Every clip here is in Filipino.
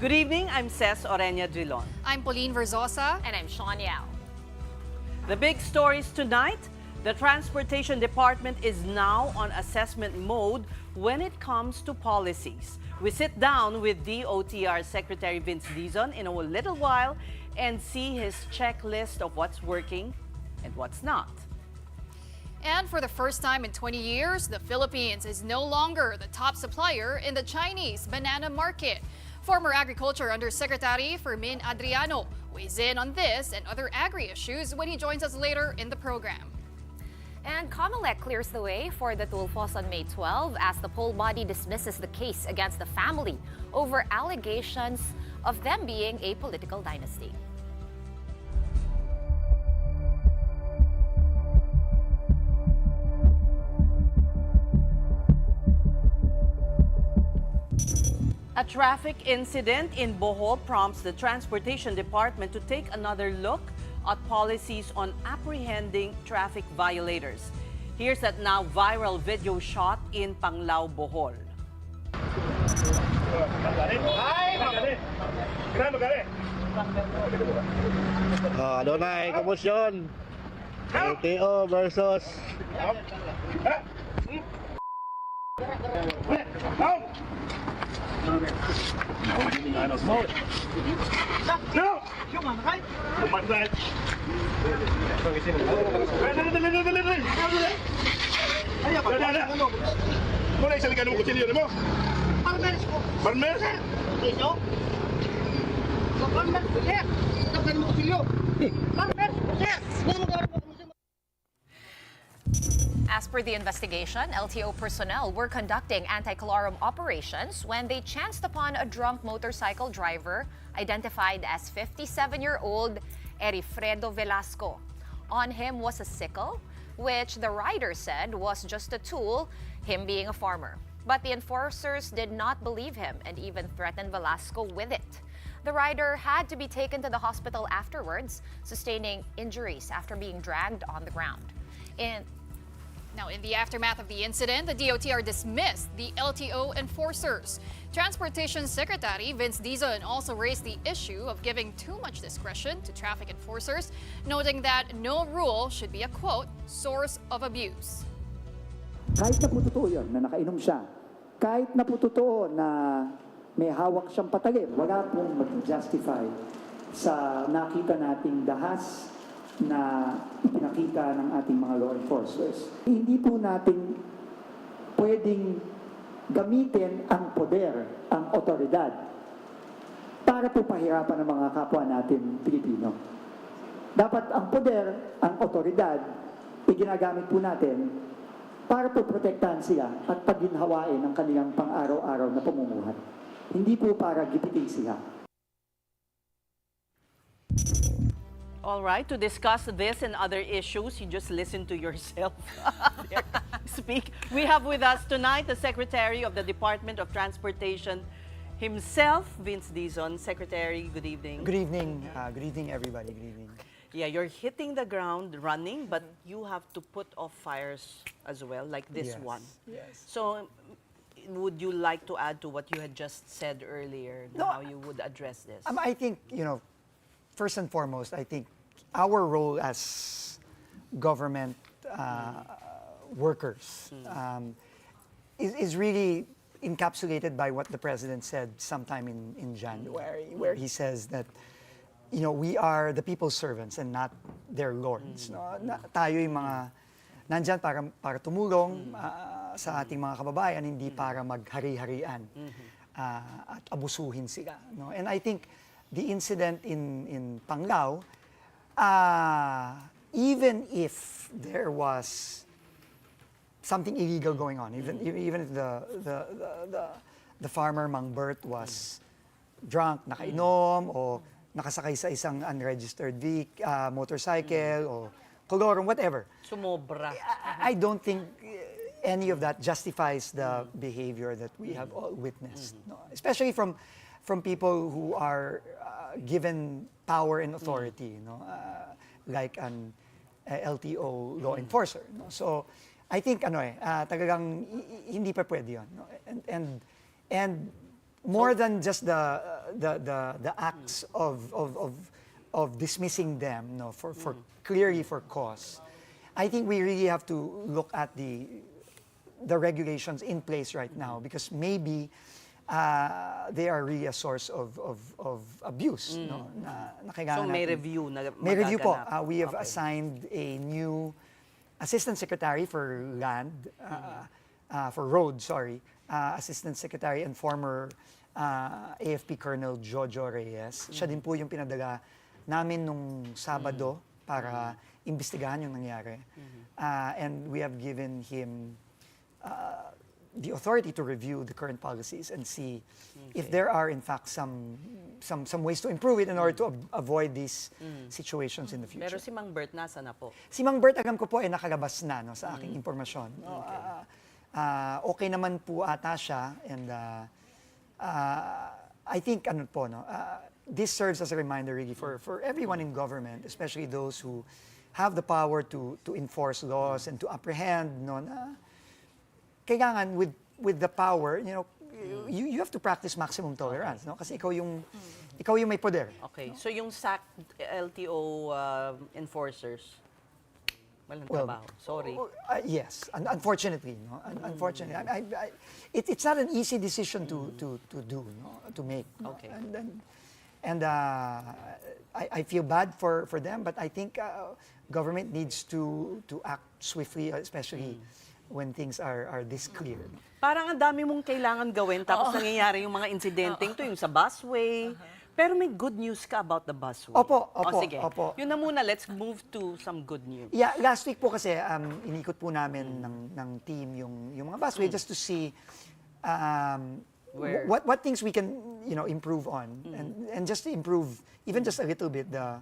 Good evening, I'm Ces Orenia Drilon. I'm Pauline Verzosa. And I'm Sean Yao. The big stories tonight, the Transportation Department is now on assessment mode when it comes to policies. We sit down with DOTR Secretary Vince Dizon in a little while and see his checklist of what's working and what's not. And for the first time in 20 years, the Philippines is no longer the top supplier in the Chinese banana market. Former Agriculture Undersecretary Fermin Adriano weighs in on this and other agri issues when he joins us later in the program. And Comelec clears the way for the Tulfos on May 12 as the poll body dismisses the case against the family over allegations of them being a political dynasty. A traffic incident in Bohol prompts the Transportation Department to take another look at policies on apprehending traffic violators. Here's that now viral video shot in Panglao, Bohol. Donay, komusyon. LTO versus Mulai sa likan mo kutsilyo mo. Barmer. Barmer. Kutsilyo. Barmer. Sir. Tapos mo kutsilyo. Barmer. Sir. As per the investigation, LTO personnel were conducting anti-calorum operations when they chanced upon a drunk motorcycle driver identified as 57-year-old Erifredo Velasco. On him was a sickle, which the rider said was just a tool, him being a farmer. But the enforcers did not believe him and even threatened Velasco with it. The rider had to be taken to the hospital afterwards, sustaining injuries after being dragged on the ground. Now, in the aftermath of the incident, the DOTR dismissed the LTO enforcers. Transportation Secretary Vince Dizon also raised the issue of giving too much discretion to traffic enforcers, noting that no rule should be a, quote, source of abuse. Kahit na po totoo yun, na nakainom siya, kahit na po totoo na may hawak siyang patalim, wala pong mag-justify sa nakita nating dahas na ipinakita ng ating mga law enforcers. Hindi po natin pwedeng gamitin ang poder, ang otoridad, para po pahirapan ng mga kapwa natin Pilipino. Dapat ang poder, ang otoridad, iginagamit po natin para po protektahan sila at paginhawain ang kanilang pang-araw-araw na pamumuhay. Hindi po para gipitin sila. All right, to discuss this and other issues, you just listen to yourself speak. We have with us tonight the Secretary of the Department of Transportation himself, Vince Dizon. Secretary, good evening. Good evening. Good evening, everybody. Good evening. Yeah, you're hitting the ground running, but you have to put off fires as well, like this Yes, one. yes. So, would you like to add to what you had just said earlier, No, how you would address this? I think, first and foremost, I think our role as government workers is really encapsulated by what the President said sometime in January, where he says that, we are the people's servants and not their lords. No? Tayo yung mga nandyan para tumulong sa ating mga kababayan, hindi para maghari-harian at abusuhin sila. No? And I think the incident in Panglao, even if there was something illegal going on, even if the farmer Mang Bert was drunk, nakainom, o nakasakay sa isang unregistered motorcycle, o kolorum, whatever. Sumobra. I don't think any of that justifies the behavior that we have all witnessed. No? Especially from people who are given power and authority, like an LTO law enforcer. No? So I think talagang hindi pa pwede yun. No? And more than just the acts of dismissing them, no, for clearly for cause. I think we really have to look at the regulations in place right now, because maybe they are really a source of abuse. No? Na kailangan So may natin- review na May review po. magaganap. We have Okay. assigned a new Assistant Secretary for Land, for Road, sorry, Assistant Secretary and former AFP Colonel Jojo Reyes. Siya din po yung pinadala namin nung Sabado para imbestigahan yung nangyari. And we have given him the authority to review the current policies and see if there are in fact some ways to improve it in order to avoid these situations in the future. Pero si Mang Bert, nasa na po? Si Mang Bert, alam ko po ay nakalabas na, no, sa aking impormasyon. No? Okay naman po ata siya, and I think ano po, no, this serves as a reminder really for everyone in government, especially those who have the power to enforce laws and to apprehend, no, na kailangan with the power, you know, you have to practice maximum tolerance, no? Kasi ikaw yung may poder. Okay. So yung SAC LTO enforcers, walang Well, trabaho. Sorry. Yes, unfortunately, no. Unfortunately, it's not an easy decision to do, no, to make. No? Okay. And I feel bad for them, but I think government needs to act swiftly, especially when things are this clear. Parang ang dami mong kailangan gawin, tapos nangyayari yung mga insidenteng to, yung sa busway. Pero may good news ka about the busway. Opo, Sige. opo. Yun na muna, let's move to some good news. Yeah, last week po kasi inikot po namin ng team yung mga busway just to see Where? what things we can, you know, improve on, and just to improve even just a little bit the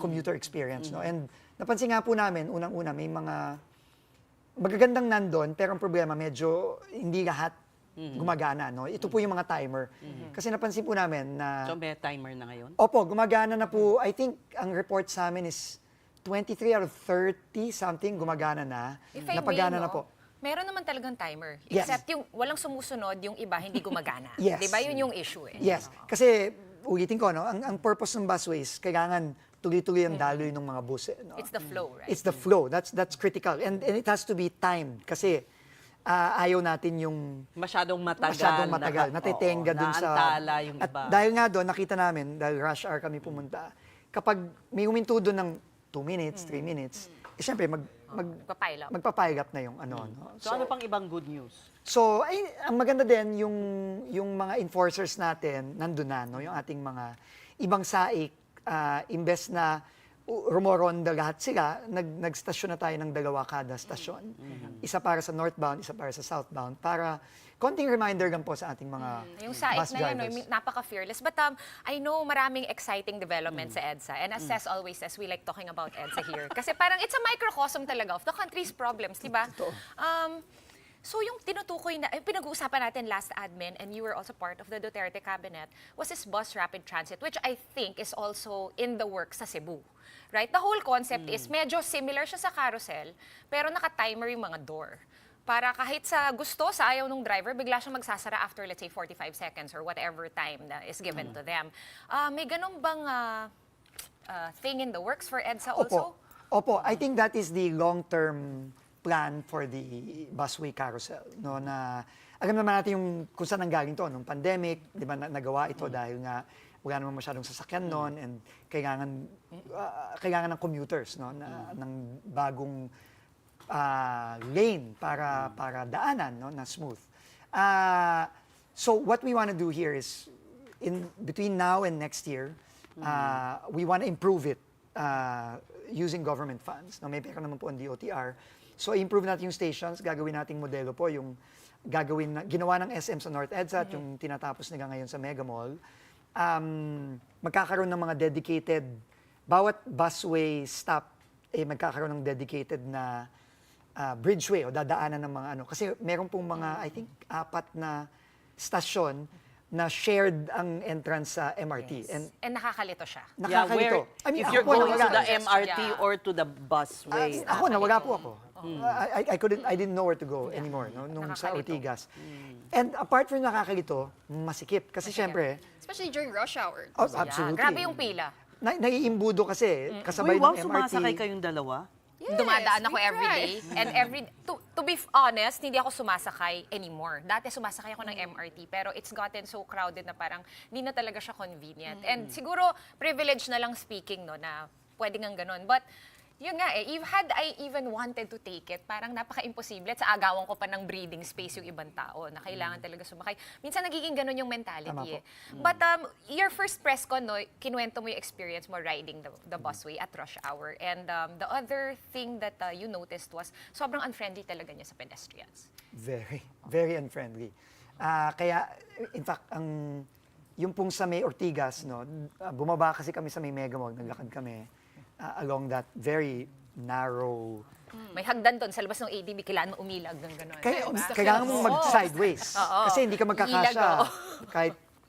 commuter experience, no. And napansin nga po namin unang-una may mga magagandang nandun, pero ang problema medyo hindi lahat gumagana, no. Ito po yung mga timer. Kasi napansin po namin na So may timer na ngayon? opo, gumagana na po. I think ang report sa amin is 23 out of 30 something gumagana na. If I may, Napagana no, na po. meron naman talagang timer. Yes. Except yung walang sumusunod, yung iba hindi gumagana. Yes. Di ba? Yun yung issue eh. Yes. Kasi ulitin ko, no, ang purpose ng busways, kailangan tuloy-tuloy ang daloy ng mga bus. No? It's the flow, right? It's the flow. That's critical. And it has to be timed kasi ayaw natin yung Masyadong matagal. natitenga dun sa... naantala yung At iba. dahil nga doon, nakita namin, dahil rush hour kami pumunta, kapag may huminto doon ng 2 minutes, 3 minutes, syempre Papile up. magpapile up na yung ano. No? So ano pang ibang good news? So, ang maganda din, yung mga enforcers natin, nandun na, no? Yung ating mga ibang saik, imbes na rumoronda lahat sila, nagstasyon na tayo ng 2 kada stasyon. Isa para sa northbound, isa para sa southbound, para konting reminder lang po sa ating mga Yung saik bus na yan, drivers. napaka-fearless. But I know maraming exciting developments sa EDSA. And as Cez always says, we like talking about EDSA here. Kasi parang it's a microcosm talaga of the country's problems, di ba? So yung tinutukoy na, pinag-uusapan natin last admin, and you were also part of the Duterte cabinet, was this bus rapid transit, which I think is also in the works sa Cebu. Right? The whole concept is medyo similar siya sa carousel, pero naka-timer yung mga door. Para kahit sa gusto, sa ayaw ng driver, bigla siya magsasara after, let's say, 45 seconds or whatever time na is given to them. May ganun bang thing in the works for EDSA also? Opo, I think that is the long-term plan for the busway carousel. No, na alam naman natin yung kung saan nanggaling to, nung pandemic, di ba, nagawa ito dahil nga wala naman masyadong sasakyan noon, and kailangan ng commuters, no, ng bagong lane para daanan, no, na smooth. So what we want to do here is between now and next year, we want to improve it using government funds. No, may pera naman po ang DOTR. So improve natin yung stations, gagawin nating modelo po yung ginawa ng SM sa North EDSA at yung tinatapos nila ngayon sa Mega Mall. Magkakaroon ng mga dedicated, bawat busway stop magkakaroon ng dedicated na bridgeway o dadaanan ng mga ano. Kasi meron pong mga, I think, 4 na stasyon na shared ang entrance sa MRT. Yes. And nakakalito siya. Nakakalito. I mean, if ako you're po going to nawala. the MRT or to the busway. Ako, nawala po ako. I didn't know where to go anymore, no, nung sa Nakakalito. Ortigas. And apart from nakakalito, masikip. Kasi syempre, Especially during rush hour. absolutely. Grabe yung pila. Naiimbudo kasi, kasabay Uy, wow, ng MRT. sumasakay kayong dalawa? Yes, Dumadaan ako we everyday. try. And to be honest, hindi ako sumasakay anymore. Dati sumasakay ako ng MRT, pero it's gotten so crowded na parang hindi na talaga siya convenient. And siguro, privilege na lang speaking, no, na pwede nga ganun. But, yun nga had I even wanted to take it, parang napaka-imposible. At sa agawan ko pa ng breathing space yung ibang tao na kailangan talaga sumakay. Minsan nagiging ganun yung mentality. But your first press con, no, kinuwento mo yung experience mo riding the busway at rush hour. And the other thing that you noticed was sobrang unfriendly talaga niya sa pedestrians. Very, very unfriendly. Kaya, in fact, yung pong sa may Ortigas, no, bumaba kasi kami sa may Megamall, naglakad kami along that very narrow. May hagdan doon sa labas ng ADB, kailangan mo umilag ng gano'n. Kailangan mong mag-sideways. Kasi hindi ka magkakasya.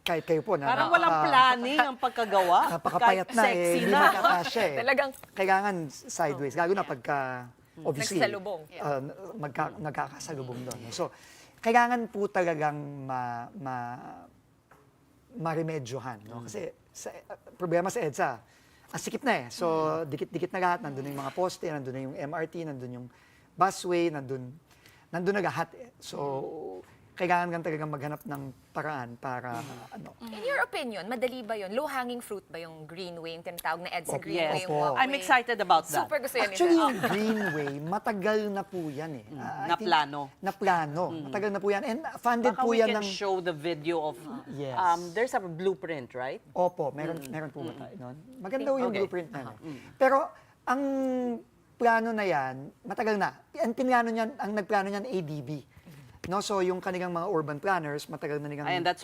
Kahit kayo po. Parang walang planning ang pagkagawa. Napakapayat Kahit na sexy hindi na. magkakasya Talagang kailangan sideways. Lalo na pagka, obviously, nagsasalubong. nagkakasalubong doon. So, kailangan po talagang maremedyohan. No? Kasi problema sa EDSA, sikip na eh. So, dikit-dikit na lahat. Nandun na yung mga poste, nandun na yung MRT, nandun yung busway, nandun na lahat eh. So, kailangan kang talagang maghanap ng paraan para In your opinion, madali ba yun? Low-hanging fruit ba yung Greenway, yung tinatawag na EDSA Greenway? Yes, yung walkway? I'm excited about that. Super gusto yan. Actually, yung Greenway, matagal na po yan eh. I Na think- plano. Na plano. Matagal na po yan. And funded Baka po we yan can ng... show the video of, Yes. there's a blueprint, right? Opo, meron po ba tayo nun? Maganda po yung Okay. blueprint na yun. Pero ang plano na yan, matagal na. Ang pinlano niyan, ang nagplano niyan ADB. No, so yung kanilang mga urban planners, matagal na nilang... And that's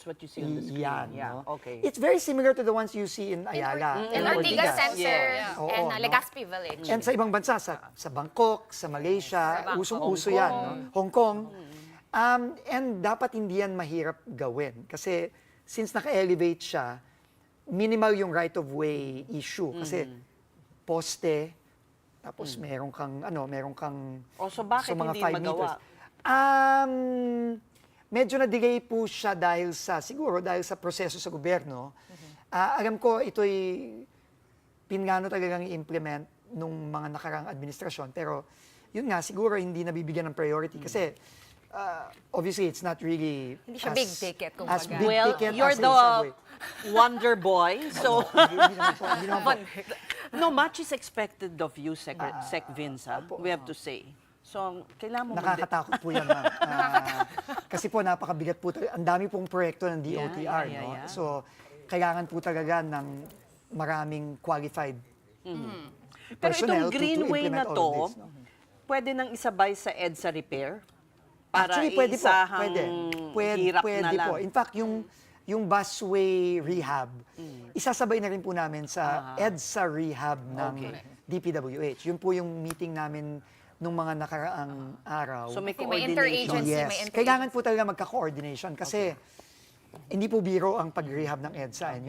what you see on the screen. Yan, Yeah, no? okay. It's very similar to the ones you see in Ayala. In Ortigas Center Yeah. Oo, and no? Legazpi Village. And sa ibang bansa, sa Bangkok, sa Malaysia, Sa usong-uso Hong yan. Kong. No? Hong Kong. And dapat hindi yan mahirap gawin. Kasi since naka-elevate siya, minimal yung right-of-way issue. Kasi poste, tapos meron kang Oh, so bakit mga hindi 5 magawa? meters. Medyo na-delay po siya dahil sa proseso sa gobyerno. Alam ko ito'y pinlano talagang i-implement nung mga nakaraang administrasyon. Pero yun nga, siguro hindi nabibigyan ng priority. Kasi obviously it's not really Hindi siya big ticket, kumbaga. as big Well, ticket you're as a the subway. wonder boy, so Hindi naman po. no much is expected of you, Sec Vince, ha? We have to say. So, kailangan mo Nakakatakot po yan, ma'am. Kasi po, napakabigat po. Ang dami pong proyekto ng DOTR. Yeah. No? So, kailangan po talaga ng maraming qualified Pero personnel itong greenway na implement all to, of this, no? pwede nang isabay sa EDSA repair? Para Actually, pwede po. iisahang hirap Pwede na lang. po. In fact, yung busway rehab, isasabay na rin po namin sa EDSA rehab ng DPWH. Yun po yung meeting namin nung mga nakaraang araw. So may May coordination. interagency, Yes. may interagency. Kailangan po talaga magka-coordination kasi hindi po biro ang pag-rehab ng EDSA. And,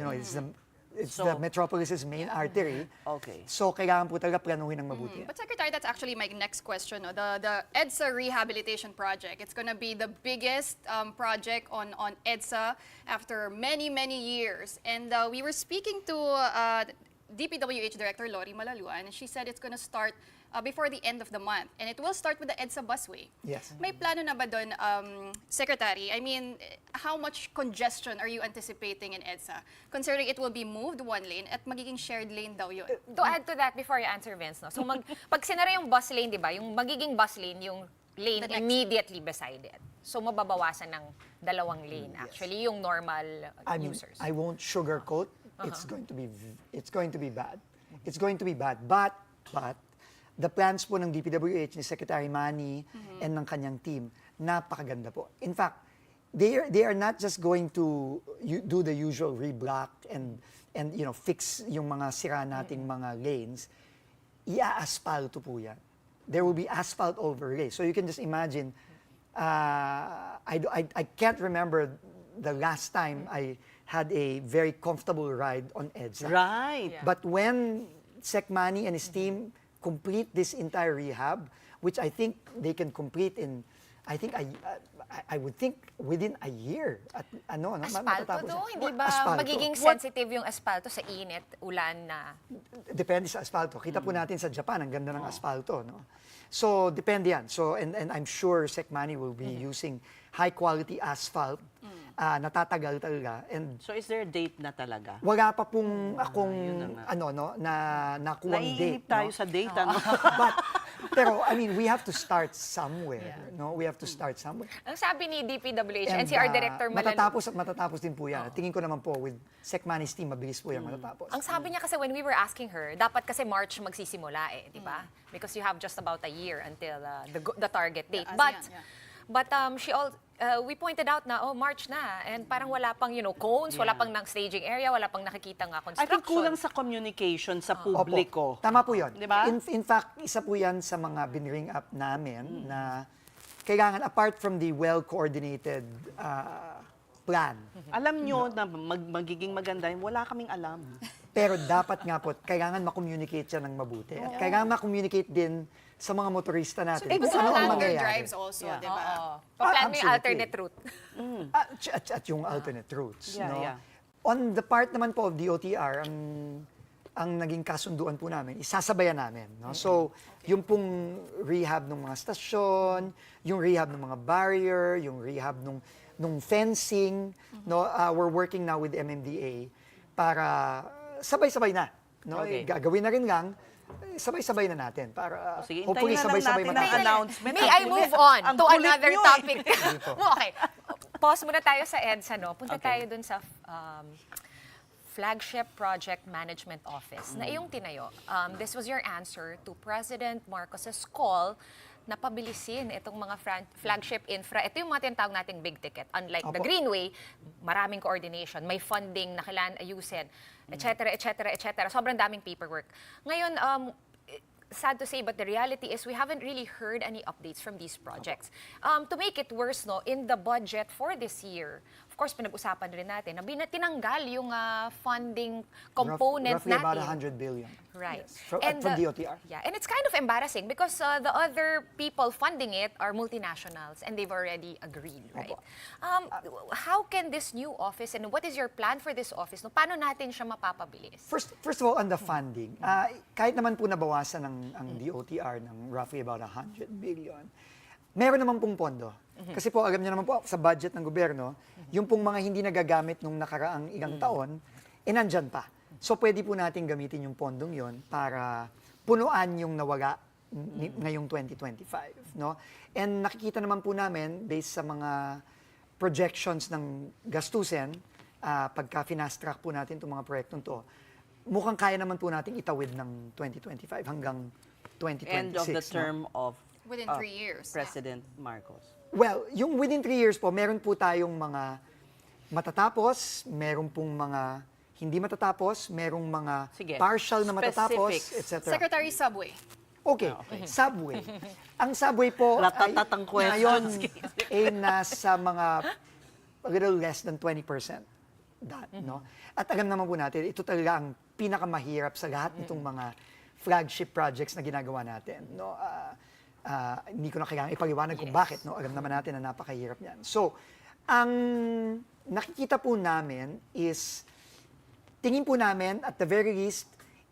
it's So- the metropolis's main artery. Okay. So, kailangan po talaga planuhin ng mabuti. But Secretary, that's actually my next question. No? The EDSA Rehabilitation Project, it's going to be the biggest project on EDSA after many, many years. And we were speaking to DPWH Director Lori Malaluan, and she said it's going to start before the end of the month. And it will start with the EDSA busway. Yes. May plano na ba doon, Secretary? I mean, how much congestion are you anticipating in EDSA? Considering it will be moved one lane at magiging shared lane daw yun. To add to that, before you answer, Vince, no? So pag sinara yung bus lane, di ba, yung magiging bus lane, yung lane The next. immediately beside it. So mababawasan ng dalawang lane, actually, yung normal I mean, users. I won't sugarcoat. It's going to be bad. It's going to be bad. But the plans po ng DPWH ni Secretary Manny and ng kanyang team, napakaganda po. In fact, they are not just going to do the usual reblock and fix yung mga sira nating mga lanes. Ia-asfalto po yan. There will be asphalt overlay. So you can just imagine, I can't remember the last time I had a very comfortable ride on EDSA. Right. But when Sec Manny and his team complete this entire rehab, which I think they can complete in, I would think within a year. At ano, Aspalto matatapos to? na. Hindi ba Aspalto. magiging sensitive yung aspalto sa init, ulan na? Depende sa aspalto. Kita po natin sa Japan, ang ganda ng aspalto. No? So, depende yan. So, and I'm sure Secmani will be using high-quality asphalt na tatagal talaga. And So is there a date na talaga? wala pa pong akong, nakuwang date. Naiinip tayo no? sa date, ano? Pero, I mean, we have to start somewhere. No? We have to start somewhere. Ang sabi ni DPWH, And, NCR Director Malan, matatapos din po yan. Tingin ko naman po, with Secmani's team, mabilis po yan matatapos. ang sabi niya kasi when we were asking her, dapat kasi March magsisimula di ba? Because you have just about a year until the target date. But we pointed out na, March na, and parang wala pang, cones, wala pang staging area, wala pang nakikita nga I construction. think kulang sa communication sa publiko. Opo, tama po yun. Di ba? In fact, isa po yan sa mga binring up namin na kailangan, apart from the well-coordinated plan, Alam nyo na magiging maganda yun, wala kaming alam. pero dapat nga po, kailangan makommunicate siya ng mabuti. At kailangan makommunicate din sa mga motorista natin. Maybe kung sa ano ang longer mangyayari. drives also, di ba? Pa-plan mo yung absolutely. alternate route. At yung alternate routes. Yeah, no? yeah. On the part naman po of DOTR, ang naging kasunduan po namin, isasabayan namin. No? So, yung pong rehab ng mga stasyon, yung rehab ng mga barrier, yung rehab nung fencing, no? We're working now with MMDA para sabay-sabay na. No? Okay. Gagawin na rin lang, sabay-sabay na natin para Sige, hopefully hintayin na lang sabay-sabay natin ang matapos. announcement. May Ang I kulit. move on Ang to kulit another nyo topic? Okay. Pause muna tayo sa EDSA, no? Punta tayo dun sa Flagship Project Management Office na iyong tinayo. This was your answer to President Marcos's call na pabilisin itong mga flagship infra. Ito yung mga tinatawag nating big ticket. Unlike the Opo. Greenway, maraming coordination, may funding na kailangan ayusin, etc. Sobrang daming paperwork. Ngayon, sad to say, but the reality is we haven't really heard any updates from these projects. To make it worse, no, in the budget for this year, of course, pinag-usapan rin natin na tinanggal yung funding component roughly natin. about 100 billion. Right. Yes, from DOTR. Yeah, and it's kind of embarrassing because the other people funding it are multinationals and they've already agreed, right? How can this new office and what is your plan for this office? No, paano natin siya mapapabilis? First of all, on the funding, kahit naman po nabawasan ang DOTR ng roughly about 100 billion, meron naman pong pondo. Kasi po, alam niyo naman po, sa budget ng gobyerno, yung pong mga hindi nagagamit nung nakaraang ilang taon, nandyan pa. So, pwede po natin gamitin yung pondong yon para punuan yung nawala ngayong 2025. No? And nakikita naman po namin, based sa mga projections ng gastusin, pagka finast track po natin itong mga proyektong to, mukhang kaya naman po natin itawid ng 2025 hanggang 2026. End of the no? term of Within 3 years. President Marcos. Well, yung within 3 years po, meron po tayong mga matatapos, meron pong mga hindi matatapos, merong mga Sige. partial na matatapos, Specifics. etc. Secretary Subway. Okay, subway. Ang subway po Ratatatang ngayon questions. nasa mga a little less than 20% done, no? At alam naman po natin, ito talaga ang pinakamahirap sa lahat nitong mga flagship projects na ginagawa natin, no? Hindi ko na kailangan ipaliwanag kung bakit, no? Alam naman natin na napakahirap niyan. So, ang nakikita po namin is, tingin po namin, at the very least,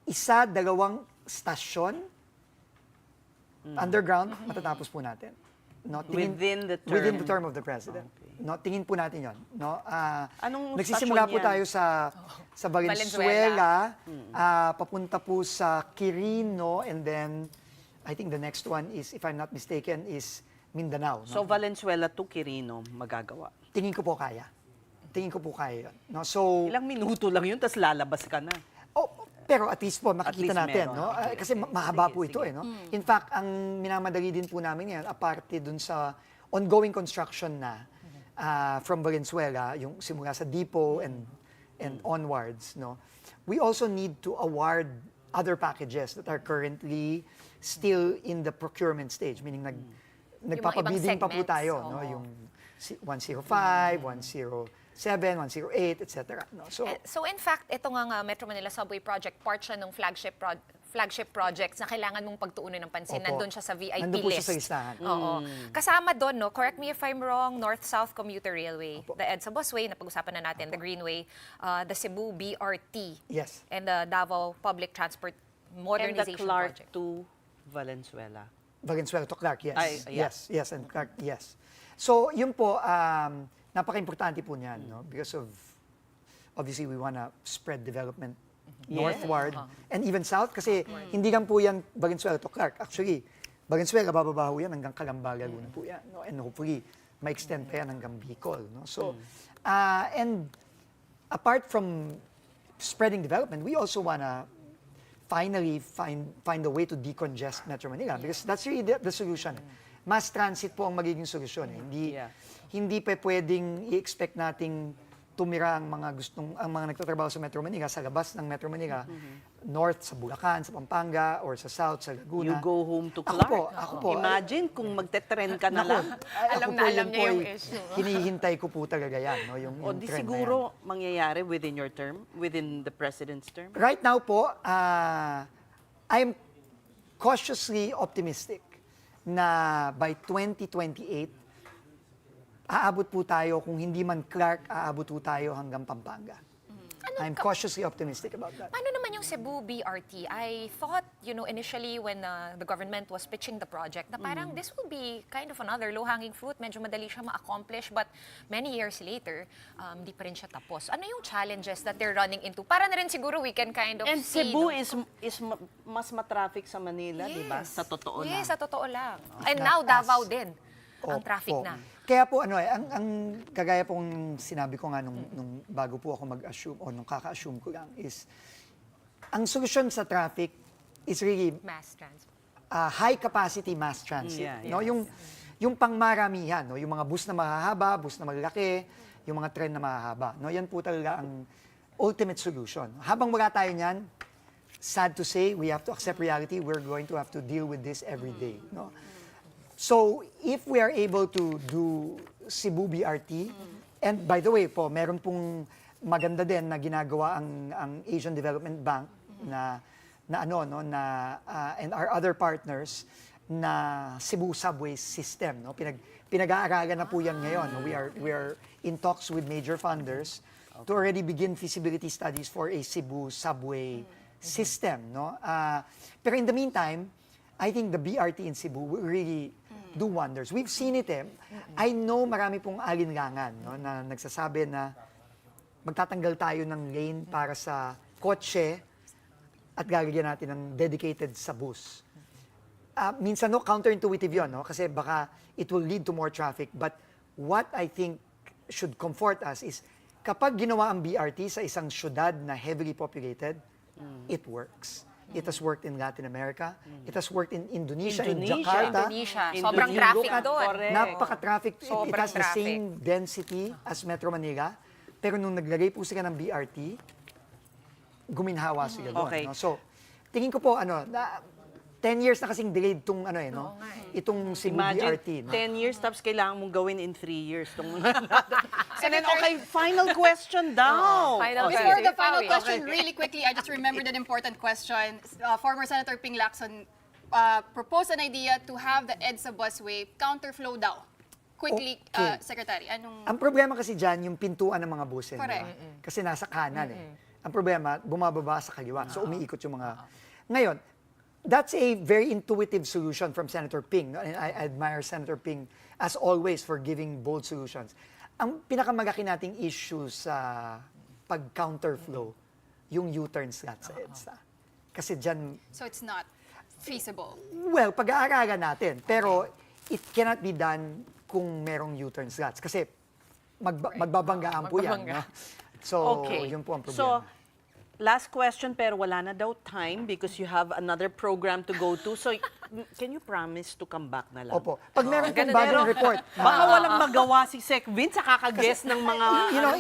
1-2 stasyon, underground, matatapos po natin. No? Within the term. Within the term of the president. No? Tingin po natin yon. No? Anong nagsisimula stasyon po yan? tayo sa Valenzuela, papunta po sa Quirino, and then, I think the next one is, if I'm not mistaken, is Mindanao. No? So Valenzuela to Quirino magagawa. Tingin ko po kaya. Tingin ko po kaya yun. No? So, Ilang minuto lang yun, tapos lalabas ka na. pero at least po makikita least natin, meron. no? Okay, Kasi okay. mahaba Sige, po ito, sige. no? In fact, ang minamadali din po namin yan, aparte dun sa ongoing construction na from Valenzuela, yung simula sa depot and onwards, no? We also need to award other packages that are currently still in the procurement stage, meaning nagpapabidding pa po segments, tayo, no? Yung 105, 107, 108, etc. No? So in fact, ito nga Metro Manila Subway Project, part siya ng flagship projects na kailangan mong pagtuunan ng pansin. Opo. Nandun siya sa VIP Nandun po siya list. sa listahan. Oo. Kasama doon, no, correct me if I'm wrong, North-South Commuter Railway, the EDSA Busway, na pag-usapan na natin, the Greenway, the Cebu BRT, Yes. and the Davao Public Transport And the Modernization Clark Project. to Valenzuela. Valenzuela to Clark, yes. Ay, yeah. Yes, and Clark, yes. So, yun po, napaka-importante po niyan, no? Because of, obviously, we wanna spread development northward and even south kasi hindi lang po yan Valenzuela to Clark. Actually, Valenzuela, bababa ho yan hanggang Calamba, Laguna po yan. No? And hopefully, ma-extend pa yan hanggang Bicol. No? So, and apart from spreading development, we also wanna finally find a way to decongest Metro Manila because that's really the solution. Mass transit po ang magiging solusyon. Hindi pa pwedeng i-expect nating tumira ang mga nagtatrabaho sa Metro Manila sa labas ng Metro Manila, north sa Bulacan, sa Pampanga, or sa south sa Laguna. You go home to Clark. Ako po. Imagine kung magte-trend ka na lang. Alam na alam niya yung issue. Hinihintay ko po talaga yan, no, yung O di trend na yan. siguro mangyayari within your term, within the president's term? Right now po, I'm cautiously optimistic na by 2028, aabot po tayo, kung hindi man Clark, aabot po tayo hanggang Pampanga. I'm cautiously optimistic about that. Paano naman yung Cebu BRT? I thought, initially when the government was pitching the project, na parang this will be kind of another low-hanging fruit. Medyo madali siya ma-accomplish, but many years later, di pa rin siya tapos. Ano yung challenges that they're running into? Para na rin siguro we can kind of And see, Cebu no? is mas matraffic sa Manila, di ba? Sa totoo lang. Yes, sa totoo lang. And now, Davao din. Ang traffic Opo. na. Kaya po, ang kagaya pong sinabi ko nga nung bago po ako mag-assume, o nung kaka-assume ko lang, is, ang solusyon sa traffic is really Mass transit. high-capacity mass transit. No? Yung pangmaramihan, no? Yung mga bus na mahahaba, bus na malalaki, yung mga tren na mahahaba. No? Yan po talaga ang ultimate solution. Habang wala tayo niyan, sad to say, we have to accept reality. We're going to have to deal with this every day. No? So, if we are able to do Cebu BRT, and by the way po, meron pong maganda din na ginagawa ang Asian Development Bank and our other partners na Cebu Subway System. No? Pinag-aaralan na po yan ngayon. No? We are in talks with major funders to already begin feasibility studies for a Cebu Subway system. No? Pero in the meantime, I think the BRT in Cebu will really do wonders. We've seen it I know marami pong alinlangan, no, na nagsasabi na magtatanggal tayo ng lane para sa kotse at gagawin natin ng dedicated sa bus. Minsan counterintuitive yun, no, kasi baka it will lead to more traffic. But what I think should comfort us is kapag ginawa ang BRT sa isang syudad na heavily populated, it works. It has worked in Latin America. It has worked in Indonesia, in Jakarta. Indonesia. Sobrang traffic doon. Napaka-traffic. It Sobrang has the traffic. same density as Metro Manila. Pero nung naglagay po sila ng BRT, guminhawa sila doon. Okay. No? So, tingin ko po, 10 years na kasing delayed itong, itong Cebu Imagine, BRT. No? 10 years, tapos kailangan mong gawin in 3 years. And then, okay, final question daw. Final Okay. Before the Sige, final Pawi. question, really quickly, I just remembered an important question. Former Senator Ping Lacson proposed an idea to have the EDSA busway counterflow daw. Quickly, Okay. Secretary, anong... Ang problema kasi dyan, yung pintuan ng mga buses. Correct. Kasi nasa kanan Ang problema, bumababa sa kaliwa. So umiikot yung mga... Ngayon, that's a very intuitive solution from Senator Ping. And I admire Senator Ping, as always, for giving bold solutions. Ang pinakamalaki nating issue sa pag-counterflow, yung U-turn slot sa EDSA. Kasi dyan, So it's not feasible. well, pag-aaralan natin. Pero it cannot be done kung merong U-turn slots. Kasi magbabanggaan po yan. No? So, yun po ang problema. So, last question, pero wala na daw time because you have another program to go to. So, can you promise to come back na lang? Opo. Pag meron pong bagong report, Baka walang magawa si Sec Vin sa kakaguess ng mga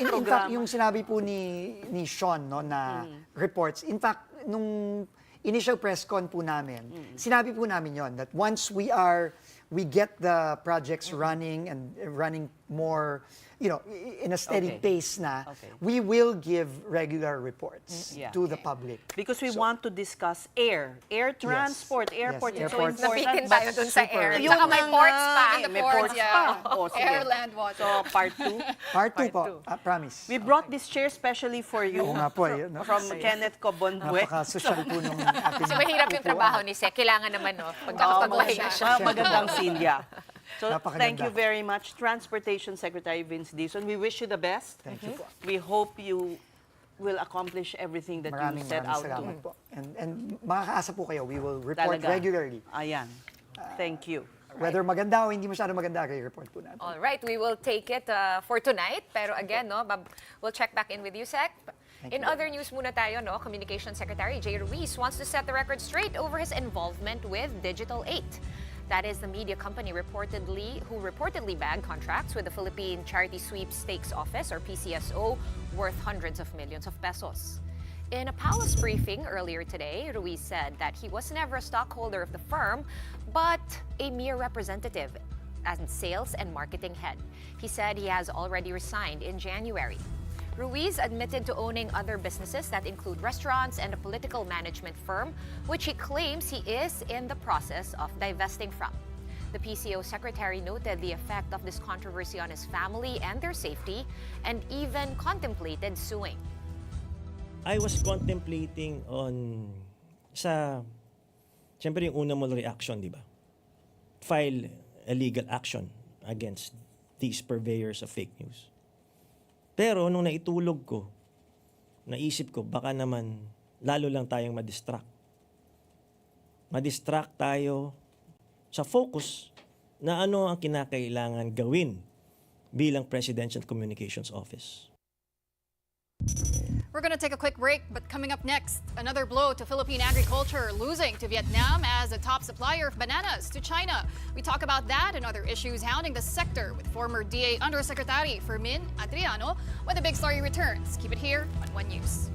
in programa. fact, yung sinabi po ni Sean, no, na reports, in fact, nung initial press con po namin, sinabi po namin yon that once we are we get the projects running and running more, in a steady Okay. pace na, Okay. we will give regular reports Yeah. to the public. Because we want to discuss air transport, airport. Yes, It's so airports. important. Nabitin but tayo dun sa super. air. Yun Tsaka may na ports nga pa. eh, And the may ports, ports yeah. pa. O, sige. Air, land, water. So, part 2. Part 2 Part po, two. promise. We brought this chair specially for you. Oo nga po, yun. From Kenneth Cobonbue. Napaka-social po nung ating Kasi mahirap yung upuan. trabaho ni Sec. Kailangan naman, no? Pagkakapagpahinga siya. Magandang silya. So, Napakaganda. thank you very much, Transportation Secretary Vince Dizon. We wish you the best. Thank you po. We hope you will accomplish everything that Maraming you set out salamat to. po. And makakaasa po kayo, we will report Talaga. regularly. Ayan. Thank you. Whether maganda o hindi masyado maganda, i-report po natin. All right, we will take it for tonight. Pero again, no, we'll check back in with you, Sec. In other news muna tayo, no, Communications Secretary Jay Ruiz wants to set the record straight over his involvement with Digital 8. That is the media company who reportedly bagged contracts with the Philippine Charity Sweepstakes Office, or PCSO, worth hundreds of millions of pesos. In a palace briefing earlier today, Ruiz said that he was never a stockholder of the firm, but a mere representative and sales and marketing head. He said he has already resigned in January. Ruiz admitted to owning other businesses that include restaurants and a political management firm, which he claims he is in the process of divesting from. The PCO secretary noted the effect of this controversy on his family and their safety, and even contemplated suing. I was contemplating siyempre yung una mong reaction, di ba? File a legal action against these purveyors of fake news. Pero nung naitulog ko, naisip ko, baka naman lalo lang tayong madistract. Madistract tayo sa focus na ano ang kinakailangan gawin bilang Presidential Communications Office. We're going to take a quick break, but coming up next, another blow to Philippine agriculture, losing to Vietnam as a top supplier of bananas to China. We talk about that and other issues hounding the sector with former DA Undersecretary Fermin Adriano when the big story returns. Keep it here on One News.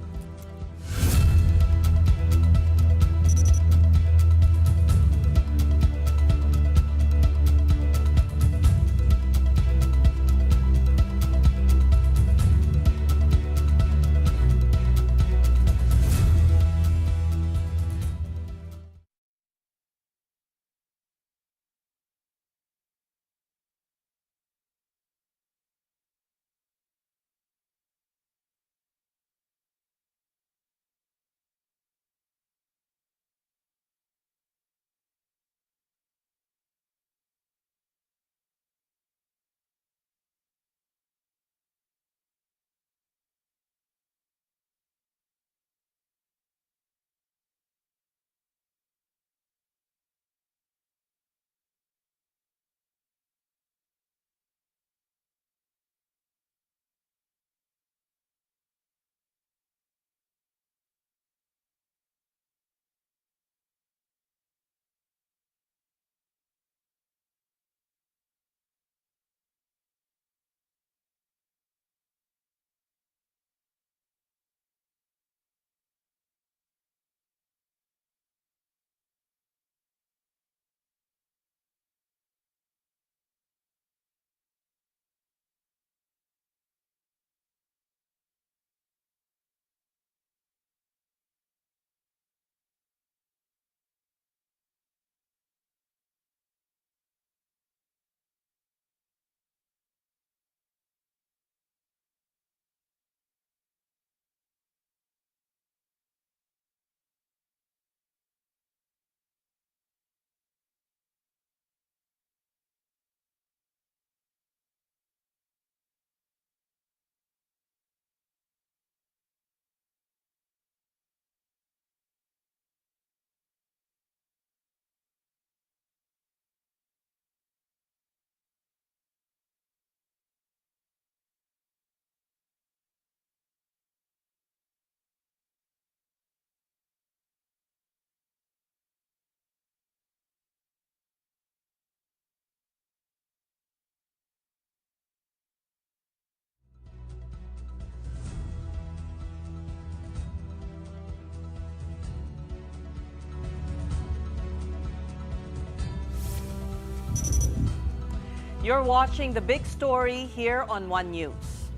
You're watching the big story here on One News.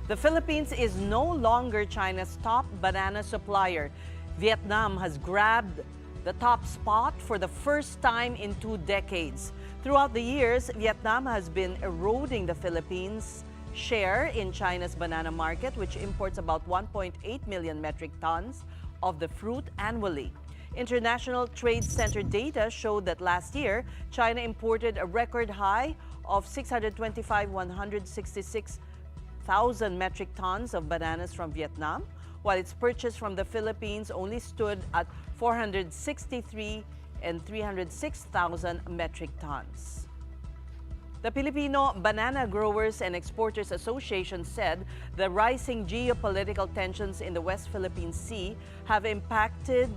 The Philippines is no longer China's top banana supplier. Vietnam has grabbed the top spot for the first time in 2 decades. Throughout the years, Vietnam has been eroding the Philippines' share in China's banana market, which imports about 1.8 million metric tons of the fruit annually. International Trade Center data showed that last year, China imported a record high of 166,000 metric tons of bananas from Vietnam, while its purchase from the Philippines only stood at 463 and 306,000 metric tons. The Filipino Banana Growers and Exporters Association said the rising geopolitical tensions in the West Philippine Sea have impacted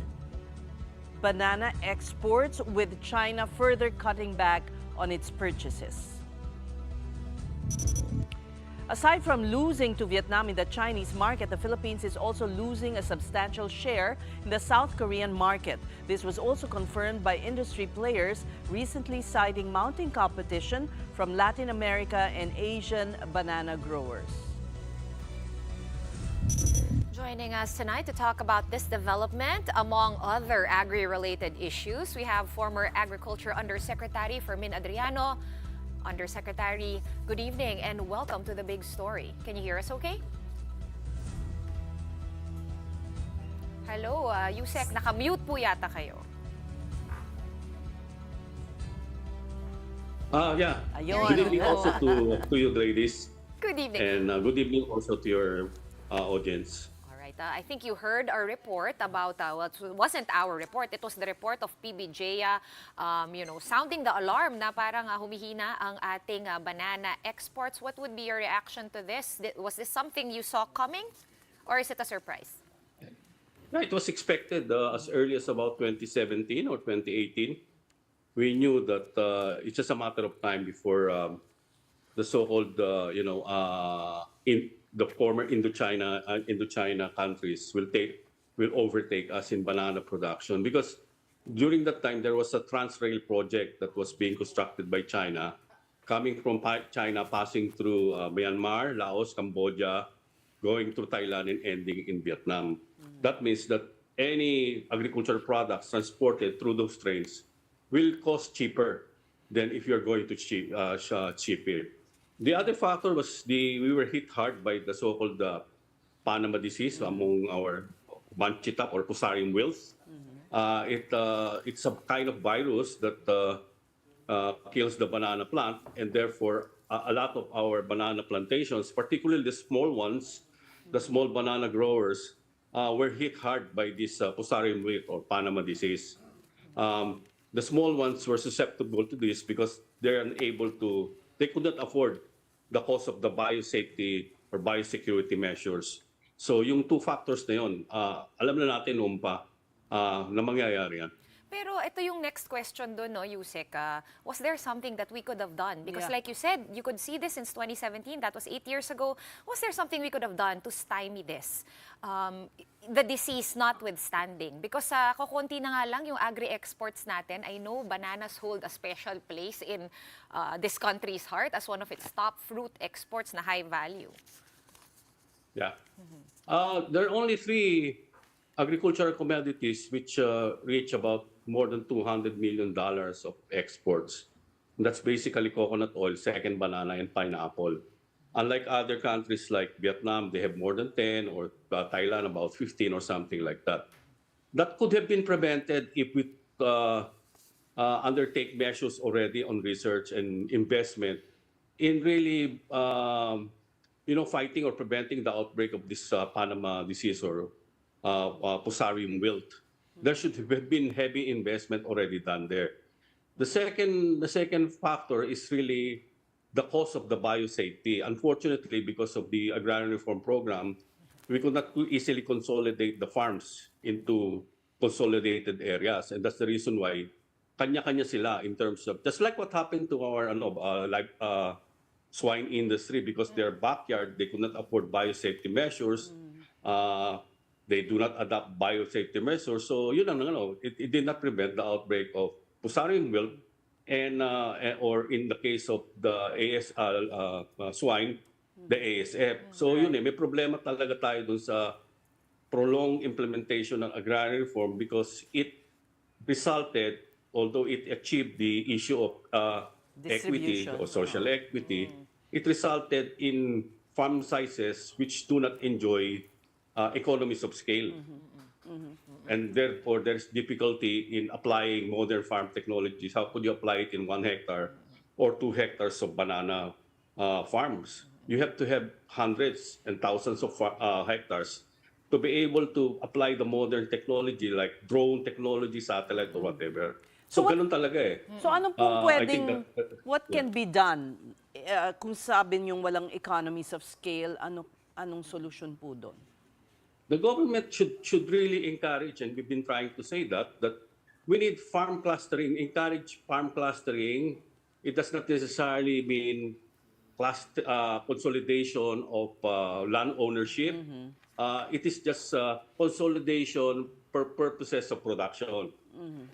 banana exports, with China further cutting back on its purchases. Aside from losing to Vietnam in the Chinese market, the Philippines is also losing a substantial share in the South Korean market. This was also confirmed by industry players, recently citing mounting competition from Latin America and Asian banana growers. Joining us tonight to talk about this development, among other agri-related issues, we have former Agriculture Undersecretary Fermin Adriano. Undersecretary, good evening and welcome to the big story. Can you hear us okay? Hello, Yusek, nakamute po yata kayo. Yeah. Ayun. Good evening also to you ladies. Good evening. And good evening also to your audience. I think you heard our report about, well, it wasn't our report, it was the report of PBJA, sounding the alarm na parang humihina ang ating banana exports. What would be your reaction to this? Was this something you saw coming or is it a surprise? Yeah, it was expected as early as about 2017 or 2018. We knew that it's just a matter of time before the so-called, in the former Indochina countries will overtake us in banana production, because during that time there was a Transrail project that was being constructed by China, coming from China, passing through Myanmar, Laos, Cambodia, going to Thailand and ending in Vietnam. That means that any agricultural products transported through those trains will cost cheaper than if you're going to ship it. The other factor was we were hit hard by the so-called Panama disease among our Manchitap or Fusarium wilt. It's a kind of virus that kills the banana plant, and therefore a lot of our banana plantations, particularly the small ones, the small banana growers, were hit hard by this Fusarium wilt or Panama disease. The small ones were susceptible to this because they could not afford the cost of the biosafety or biosecurity measures. So yung two factors na yun, alam na natin noon pa na mangyayari yan. Pero ito yung next question doon, no, Yusek. Was there something that we could have done? Because like you said, you could see this since 2017. That was 8 years ago. Was there something we could have done to stymie this? The disease notwithstanding. Because kukunti na nga lang yung agri-exports natin. I know bananas hold a special place in this country's heart as one of its top fruit exports na high value. Yeah. There are only 3 agricultural commodities which reach about more than $200 million of exports. And that's basically coconut oil, second banana, and pineapple. Unlike other countries like Vietnam, they have more than 10, or Thailand about 15 or something like that. That could have been prevented if we undertake measures already on research and investment in really fighting or preventing the outbreak of this Panama disease or Fusarium wilt. There should have been heavy investment already done there. The second factor is really the cost of the biosafety. Unfortunately, because of the agrarian reform program, we could not too easily consolidate the farms into consolidated areas, and that's the reason why kanya-kanya sila in terms of, just like what happened to our swine industry, because their backyard they could not afford biosafety measures. They do not adopt biosafety measures. So it did not prevent the outbreak of Fusarium wilt or in the case of the swine, the ASF. So yun may problema talaga tayo dun sa prolonged implementation ng agrarian reform because it resulted, although it achieved the issue of equity Distribution. or social equity, it resulted in farm sizes which do not enjoy economies of scale. And therefore, there's difficulty in applying modern farm technologies. How could you apply it in 1 hectare or 2 hectares of banana farms? You have to have hundreds and thousands of hectares to be able to apply the modern technology like drone technology, satellite, or whatever. So, ganun talaga eh. So ano pong I think pwedeng, what yeah. can be done? Kung sabi niyong walang economies of scale, anong solution po doon? The government should really encourage, and we've been trying to say that we need farm clustering, encourage farm clustering. It does not necessarily mean consolidation of land ownership. It is just consolidation for purposes of production.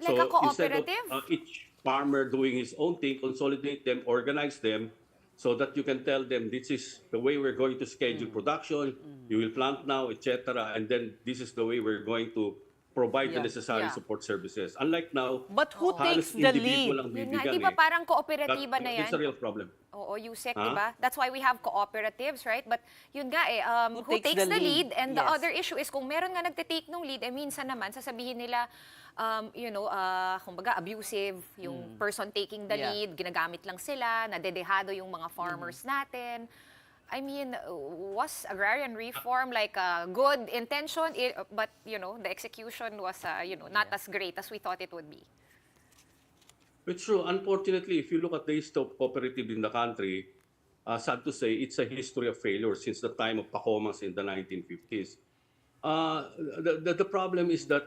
Like a cooperative? Instead of each farmer doing his own thing, consolidate them, organize them, so that you can tell them this is the way we're going to schedule production, you will plant now, etc. And then this is the way we're going to provide the necessary support services. Unlike now, But who halos takes the individual lead? ang Yun nga, bibigyan di ba eh. parang kooperatiba na yan? It's a real problem. Oo, Yusek, di ba? That's why we have cooperatives, right? But yun nga who takes the lead? And the Yes. other issue is kung meron nga nagtitake ng lead, minsan naman sasabihin nila, kumbaga abusive, yung person taking the Yeah. lead, ginagamit lang sila, nadedehado yung mga farmers natin. I mean, was agrarian reform like a good intention, but the execution was not as great as we thought it would be? It's true. Unfortunately, if you look at the history of cooperative in the country, sad to say, it's a history of failure since the time of Pacomas in the 1950s. The problem is that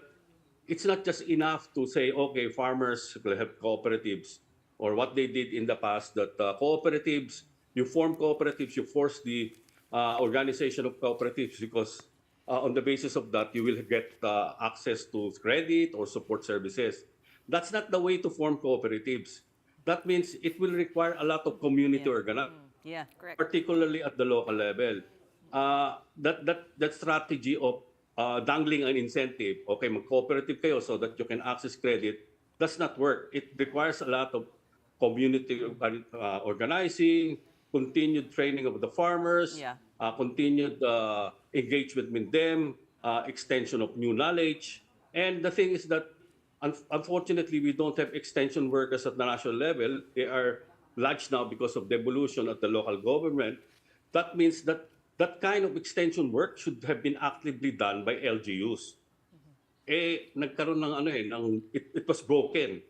it's not just enough to say, okay, farmers will have cooperatives, or what they did in the past, that cooperatives, you form cooperatives, you force the organization of cooperatives because on the basis of that, you will get access to credit or support services. That's not the way to form cooperatives. That means it will require a lot of community organization, Yeah. Correct. particularly at the local level. That strategy of dangling an incentive, okay, mag-cooperative kayo so that you can access credit, does not work. It requires a lot of community organizing, continued training of the farmers, continued engagement with them, extension of new knowledge. And the thing is that, unfortunately, we don't have extension workers at the national level. They are large now because of devolution at the local government. That means that that kind of extension work should have been actively done by LGUs. Nagkaroon ng it was broken.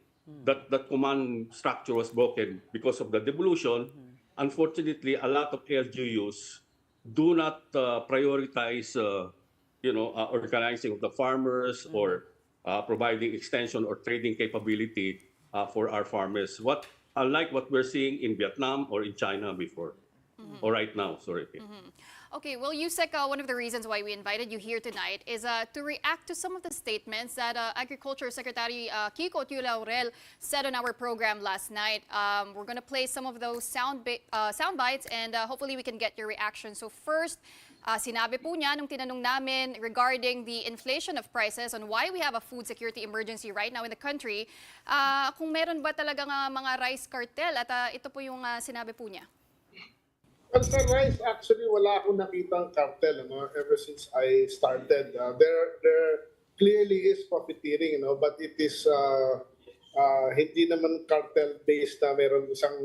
That command structure was broken because of the devolution. Unfortunately, a lot of LGUs do not prioritize, organizing of the farmers or providing extension or trading capability for our farmers. Unlike what we're seeing in Vietnam or in China before, or right now, sorry. Okay, well, Yusek, one of the reasons why we invited you here tonight is to react to some of the statements that Agriculture Secretary Kiko Laurel said on our program last night. We're going to play some of those sound bites and hopefully we can get your reaction. So first, sinabi po niya nung tinanong namin regarding the inflation of prices on why we have a food security emergency right now in the country, kung meron ba talagang mga rice cartel at ito po yung sinabi po niya. Well, sa rice, actually, wala akong nakitang cartel, ever since I started. There clearly is profiteering, but it is hindi naman cartel-based na meron isang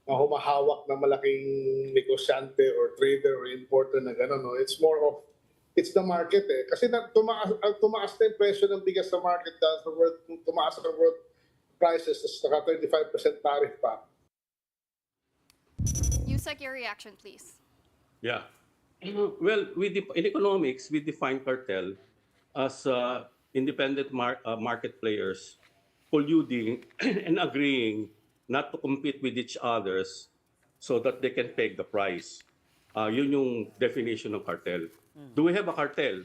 humahawak na malaking negosyante or trader or importer na gano'n. It's more of, it's the market eh. Kasi tumaas na yung presyo ng bigas sa market dahil tumaas ang world prices, naka 35% tariff pa. Yusek, your reaction, please. Yeah. Well, in economics, we define cartel as independent market players colluding and agreeing not to compete with each others so that they can peg the price. Yun yung definition ng cartel. Do we have a cartel?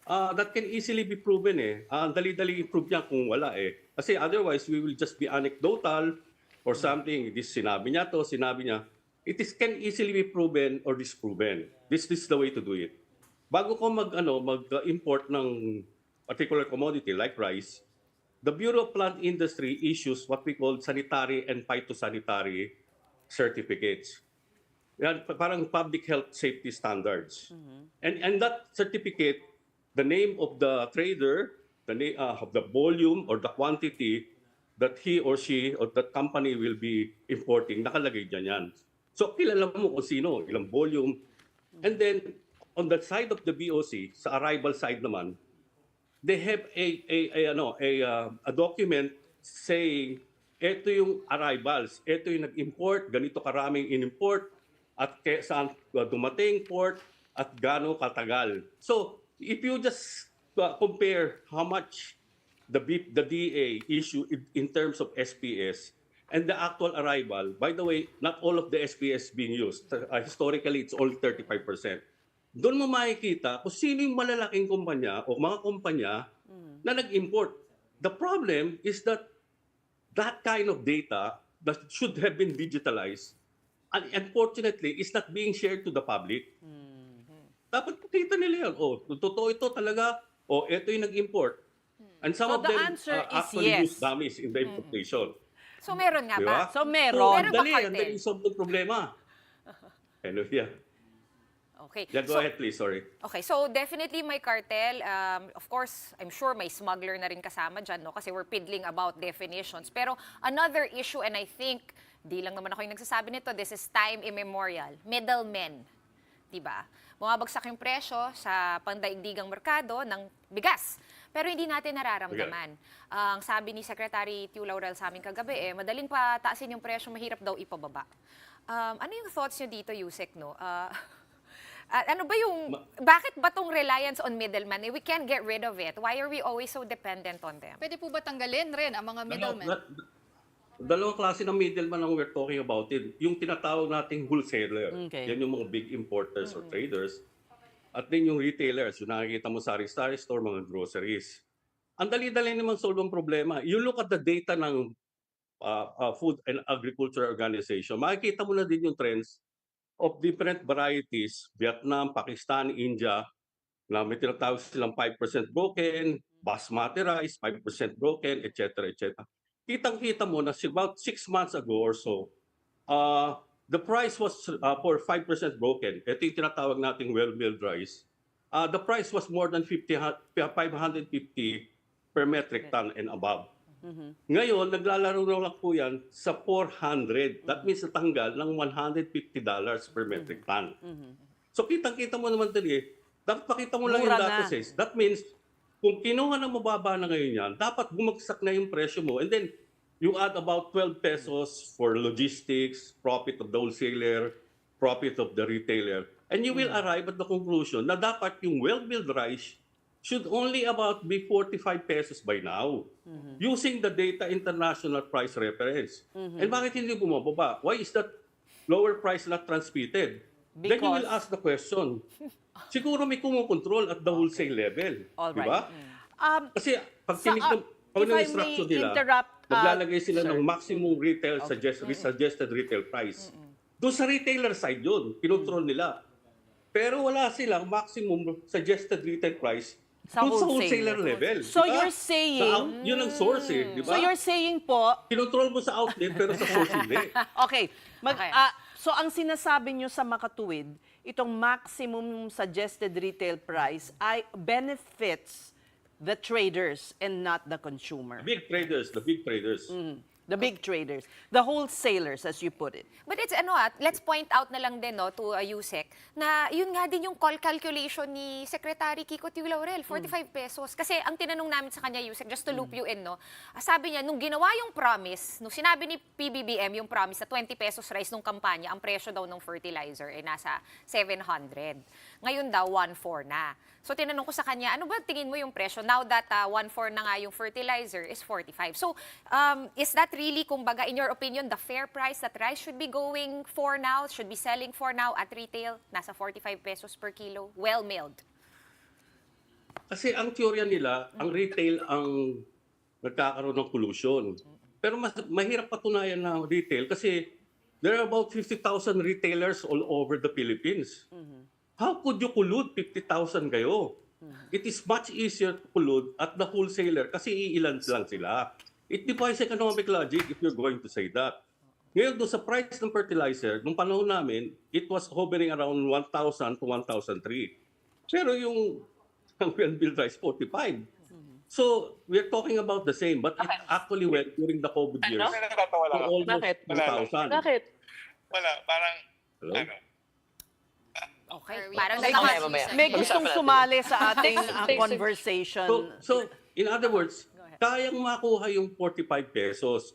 That can easily be proven eh. Dali-dali i-prove niya kung wala eh. Kasi otherwise, we will just be anecdotal or something. This sinabi niya to, sinabi niya. It can easily be proven or disproven. This is the way to do it. Bago ko mag-import ng particular commodity like rice, the Bureau of Plant Industry issues what we call sanitary and phytosanitary certificates. Yan, parang public health safety standards. And that certificate, the name of the trader, the name of the volume or the quantity that he or she or that company will be importing, nakalagay dyan yan. So kilala mo kung sino, ilang volume. And then on the side of the BOC, sa arrival side naman, they have a document saying ito yung arrivals, ito yung nag-import, ganito karaming in-import, at saan dumating port, at gaano katagal. So if you just compare how much the DA issue in terms of SPS and the actual arrival, by the way, not all of the SPS being used. Historically, it's only 35%. Doon mo makikita kung sino yung malalaking kumpanya o mga kumpanya na nag-import. The problem is that that kind of data that should have been digitalized, and unfortunately, is not being shared to the public. Dapat makita nila yan. Totoo ito talaga. Ito yung nag-import. And some So of the them answer is actually yes. use dummies in the importation. So meron nga Diba? ba? So meron. Meron ba Dali, cartel? and then solve the problema. Yeah. Okay. Yeah, go So, ahead please, sorry. okay, so definitely may cartel. Of course, I'm sure may smuggler na rin kasama dyan, no? Kasi we're piddling about definitions. Pero another issue, and I think, di lang naman ako yung nagsasabi nito, this is time immemorial. Middlemen. Diba? Bumabagsak yung presyo sa pandaigdigang merkado ng bigas. Pero hindi natin nararamdaman. Ang sabi ni Secretary Tiu Laurel sa amin kagabi, madaling pa taasin yung presyo, mahirap daw ipababa. Ano yung thoughts nyo dito, Yusek, no? Ano ba yung, bakit ba tong reliance on middleman? We can't get rid of it. Why are we always so dependent on them? Pwede po ba tanggalin rin ang mga middlemen? Dalawang klase ng middleman ang we're talking about it. Yung tinatawag nating wholesaler. Okay. Yan yung mga big importers or traders. At din yung retailers, yung nakikita mo sa sari-sari store, mga groceries. Ang dali-dali naman solve ang problema. You look at the data ng Food and Agriculture Organization, makikita mo na din yung trends of different varieties, Vietnam, Pakistan, India, na may tinatawag silang 5% broken, basmati rice, 5% broken, etc. etc. Kitang-kita mo na about 6 months ago or so, the price was for 5% broken. Ito yung tinatawag nating well-milled rice. The price was more than 550 per metric ton and above. Ngayon, naglalaro na lang po yan sa 400. That means natanggal ng $150 per metric ton. So kitang-kita mo naman din dapat pakita mo lang yung Mura data says. That means, kung kinuha na mababa na ngayon yan, dapat bumagsak na yung presyo mo. And then, you add about 12 pesos for logistics, profit of the wholesaler, profit of the retailer. And you will arrive at the conclusion na dapat yung well-milled rice should only about be 45 pesos by now, using the data international price reference. And bakit hindi bumababa? Why is that lower price not transmitted? Then you will ask the question. Siguro may kumukontrol at the wholesale level. All Di right. ba? Kasi pag tinignan, pag if I instruction may nila, interrupt, maglalagay sila sir. ng maximum retail suggested retail price. Doon sa retailer side yun, kinontrol nila. Pero wala silang maximum suggested retail price Sa doon sa wholesaler. wholesaler level. So Diba? you're saying- Yun ang source di ba? So you're saying po, Kinontrol mo sa outlet pero sa source hindi. okay, Okay. so ang sinasabi nyo sa makatuwid, itong maximum suggested retail price ay benefits the traders and not the consumer. The big traders. The big traders, the wholesalers as you put it. But it's let's point out na lang din to Yusek na yun nga din yung call calculation ni Secretary Kiko Tiu Laurel, 45 pesos. Kasi ang tinanong namin sa kanya, Yusek, just to loop you in, sabi niya, nung ginawa yung promise, nung sinabi ni PBBM yung promise na 20 pesos rice nung kampanya, ang presyo daw ng fertilizer ay nasa 700. Ngayon daw, 1.4 na. So tinanong ko sa kanya, ano ba tingin mo yung presyo? Now that 1.4 na nga yung fertilizer is 45. So is that really, kumbaga, in your opinion, the fair price that rice should be going for now, should be selling for now at retail, nasa 45 pesos per kilo, well-milled? Kasi ang teorya nila, ang retail ang nagkakaroon ng pollution. Pero mahirap patunayan na retail kasi there are about 50,000 retailers all over the Philippines. How could you collude 50,000 kayo? It is much easier to collude at the wholesaler kasi iilan lang sila. It defies economic logic if you're going to say that. Ngayon, doon sa price ng fertilizer, nung panahon namin, it was hovering around 1,000 to 1,003. Pero yung well bill rice, 45. So, we're talking about the same, but it actually went during the COVID years to almost 2,000. Bakit? Wala, parang, Hello? ano, Okay, Are we- parang Okay, nalakas. mamaya. May gustong sumali sa ating conversation. So, in other words, kayang makuha yung 45 pesos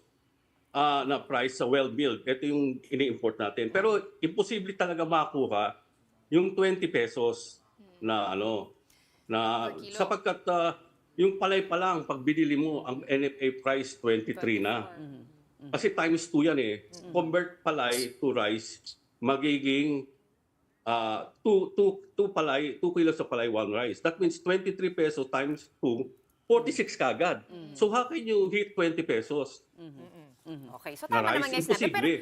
na price sa well-milled. Ito yung ini-import natin. Pero imposible talaga makuha yung 20 pesos na Per kilo. sapagkat yung palay pa lang, pag binili mo, ang NFA price 23 na. Kasi times 2 yan eh. Convert palay to rice, magiging 2 kilos sa palay, 1 rice. That means 23 pesos times 2, 46 kagad. So how can you hit 20 pesos Okay, so na tama rice? naman guys natin. Imposible.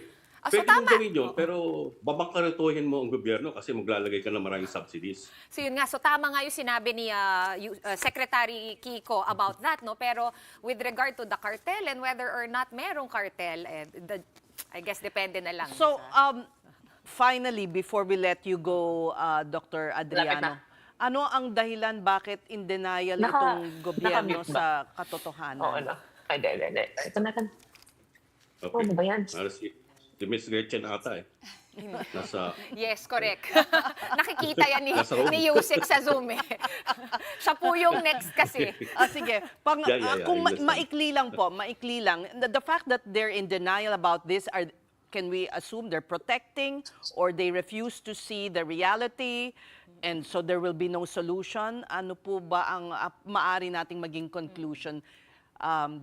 So Pwede mong tama. gawin yun, pero babangkaratuhin mo ang gobyerno kasi maglalagay ka ng maraming subsidies. So yun nga, so tama nga yung sinabi ni Secretary Kiko about that, no? Pero with regard to the cartel and whether or not merong cartel, I guess depende na lang. So, finally, before we let you go, Dr. Adriano, ano ang dahilan bakit in denial itong gobyerno nakamute sa katotohanan? oo, ano. Ay, hindi. Ito na kan. Okay. Ano ba yan? Si Miss Gretchen ata eh. Nasa, Yes, correct. Nakikita yan Nasa room. ni Yusek sa Zoom eh. Siya po yung next kasi. Sige. Yeah, Kung I understand. maikli lang. The fact that they're in denial about this, can we assume they're protecting or they refuse to see the reality and so there will be no solution? Ano po ba ang maari nating maging conclusion,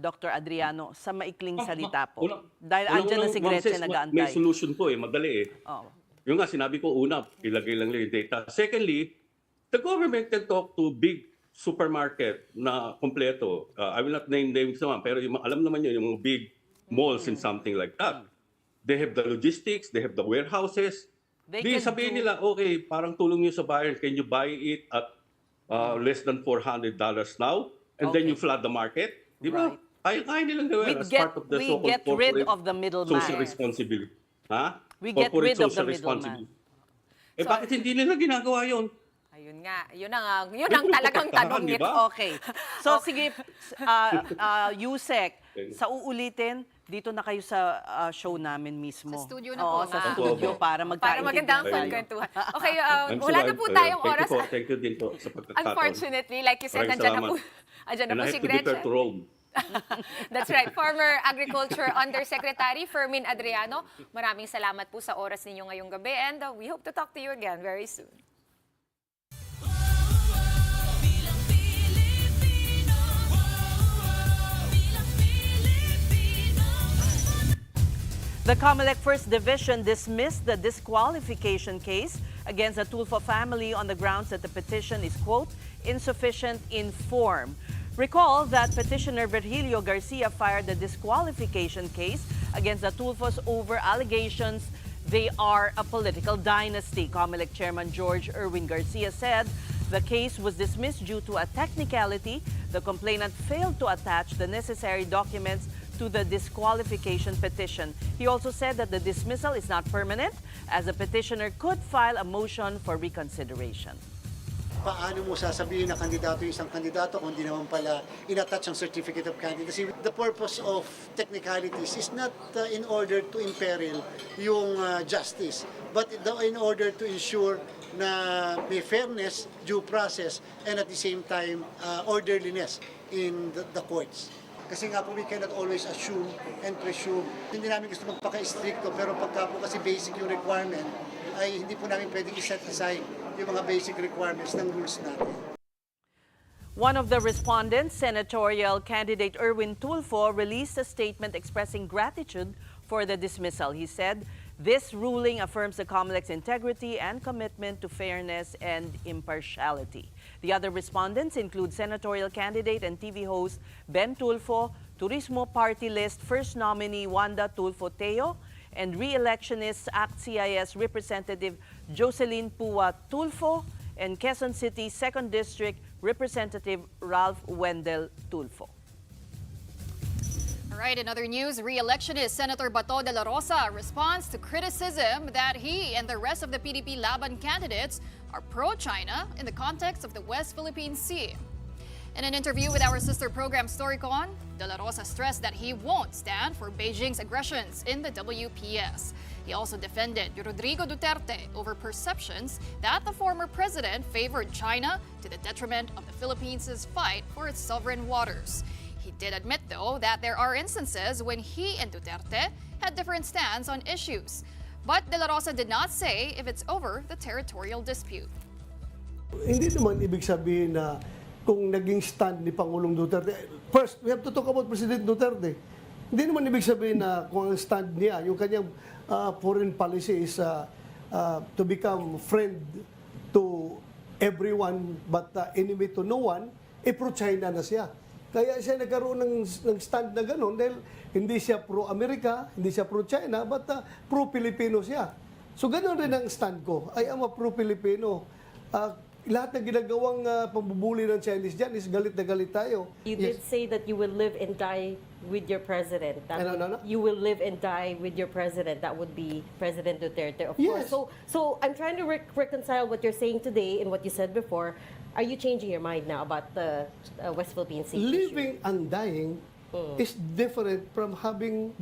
Dr. Adriano, sa maikling salita po? Dahil andyan na si Gretchen May nag-aantay. solution po eh, madali eh. Oh. Yung nga, sinabi ko una, ilagay lang yung data. Secondly, the government can talk to big supermarket na kompleto. I will not name names naman, pero alam naman yun, yung mga big malls and something like that. They have the logistics, they have the warehouses. They Di can sabihin do- nila, okay, parang tulong nyo sa buyer, can you buy it at less than $400 now? And then Okay. you flood the market? Di ba? Right. Kaya nilang gawin as part of the we so-called get rid corporate of the middleman. social responsibility. Ha? We get Corporate rid of the social middleman. responsibility. Bakit hindi nila ginagawa yun? Ayun nga, yun ang talagang tanong Di nito. ba? Okay. So sige, Yusek, sa uulitin, dito na kayo sa show namin mismo. Sa studio na Oo, po, sa ma'am. studio para Para magkaintindihan maganda ang tayo. kwentuhan. Okay, I'm wala na po tayong oras. Thank you din po sa pagkakataon. Unfortunately, like you said, Maraming andyan na salamat. po And I si have to defer Gretchen. to Rome. That's right. Former Agriculture Undersecretary Fermin Adriano, maraming salamat po sa oras ninyo ngayong gabi and we hope to talk to you again very soon. The COMELEC First Division dismissed the disqualification case against the Tulfo family on the grounds that the petition is, quote, insufficient in form. Recall that petitioner Virgilio Garcia fired the disqualification case against the Tulfos over allegations they are a political dynasty. COMELEC Chairman George Erwin Garcia said the case was dismissed due to a technicality. The complainant failed to attach the necessary documents to the disqualification petition. He also said that the dismissal is not permanent, as the petitioner could file a motion for reconsideration. Paano mo sasabihin na kandidato yung isang kandidato kung di naman pala in-attach ang certificate of candidacy? The purpose of technicalities is not in order to imperil yung justice, but in order to ensure na may fairness, due process, and at the same time, orderliness in the courts. Kasi nga po, we cannot always assume and presume. Hindi namin gusto magpaka-stricto, pero pagka po kasi basic yung requirement, ay hindi po namin pwedeng i-set aside yung mga basic requirements ng rules natin. One of the respondents, senatorial candidate Erwin Tulfo, released a statement expressing gratitude for the dismissal. He said, this ruling affirms the COMELEC's integrity and commitment to fairness and impartiality. The other respondents include senatorial candidate and TV host Ben Tulfo, Turismo Party List First Nominee Wanda Tulfo, and re-electionist ACT-CIS Representative Jocelyn Pua Tulfo, and Quezon City 2nd District Representative Ralph Wendell Tulfo. All right, in other news, re-electionist Senator Bato Dela Rosa responds to criticism that he and the rest of the PDP Laban candidates are pro-China in the context of the West Philippine Sea. In an interview with our sister program Storycon, Dela Rosa stressed that he won't stand for Beijing's aggressions in the WPS. He also defended Rodrigo Duterte over perceptions that the former president favored China to the detriment of the Philippines' fight for its sovereign waters. He did admit, though, that there are instances when he and Duterte had different stands on issues. But De La Rosa did not say if it's over the territorial dispute. Hindi naman ibig sabihin na kung naging stand ni Pangulong Duterte. First, we have to talk about President Duterte. Hindi naman ibig sabihin na kung ang stand niya, yung kanyang foreign policy is to become friend to everyone but enemy to no one, pro-China na siya. Kaya siya nagkaroon ng stand na gano'n dahil hindi siya pro-America, hindi siya pro-China, but pro-Filipino siya. So gano'n rin ang stand ko. I am a pro-Filipino. Lahat ng ginagawang pambubuli ng Chinese dyan is galit na galit tayo. You did say that you will live and die with your president. You will live and die with your president. That would be President Duterte, of course. So I'm trying to reconcile what you're saying today and what you said before. Are you changing your mind now about the West Philippine Sea Living issue? and dying is different from having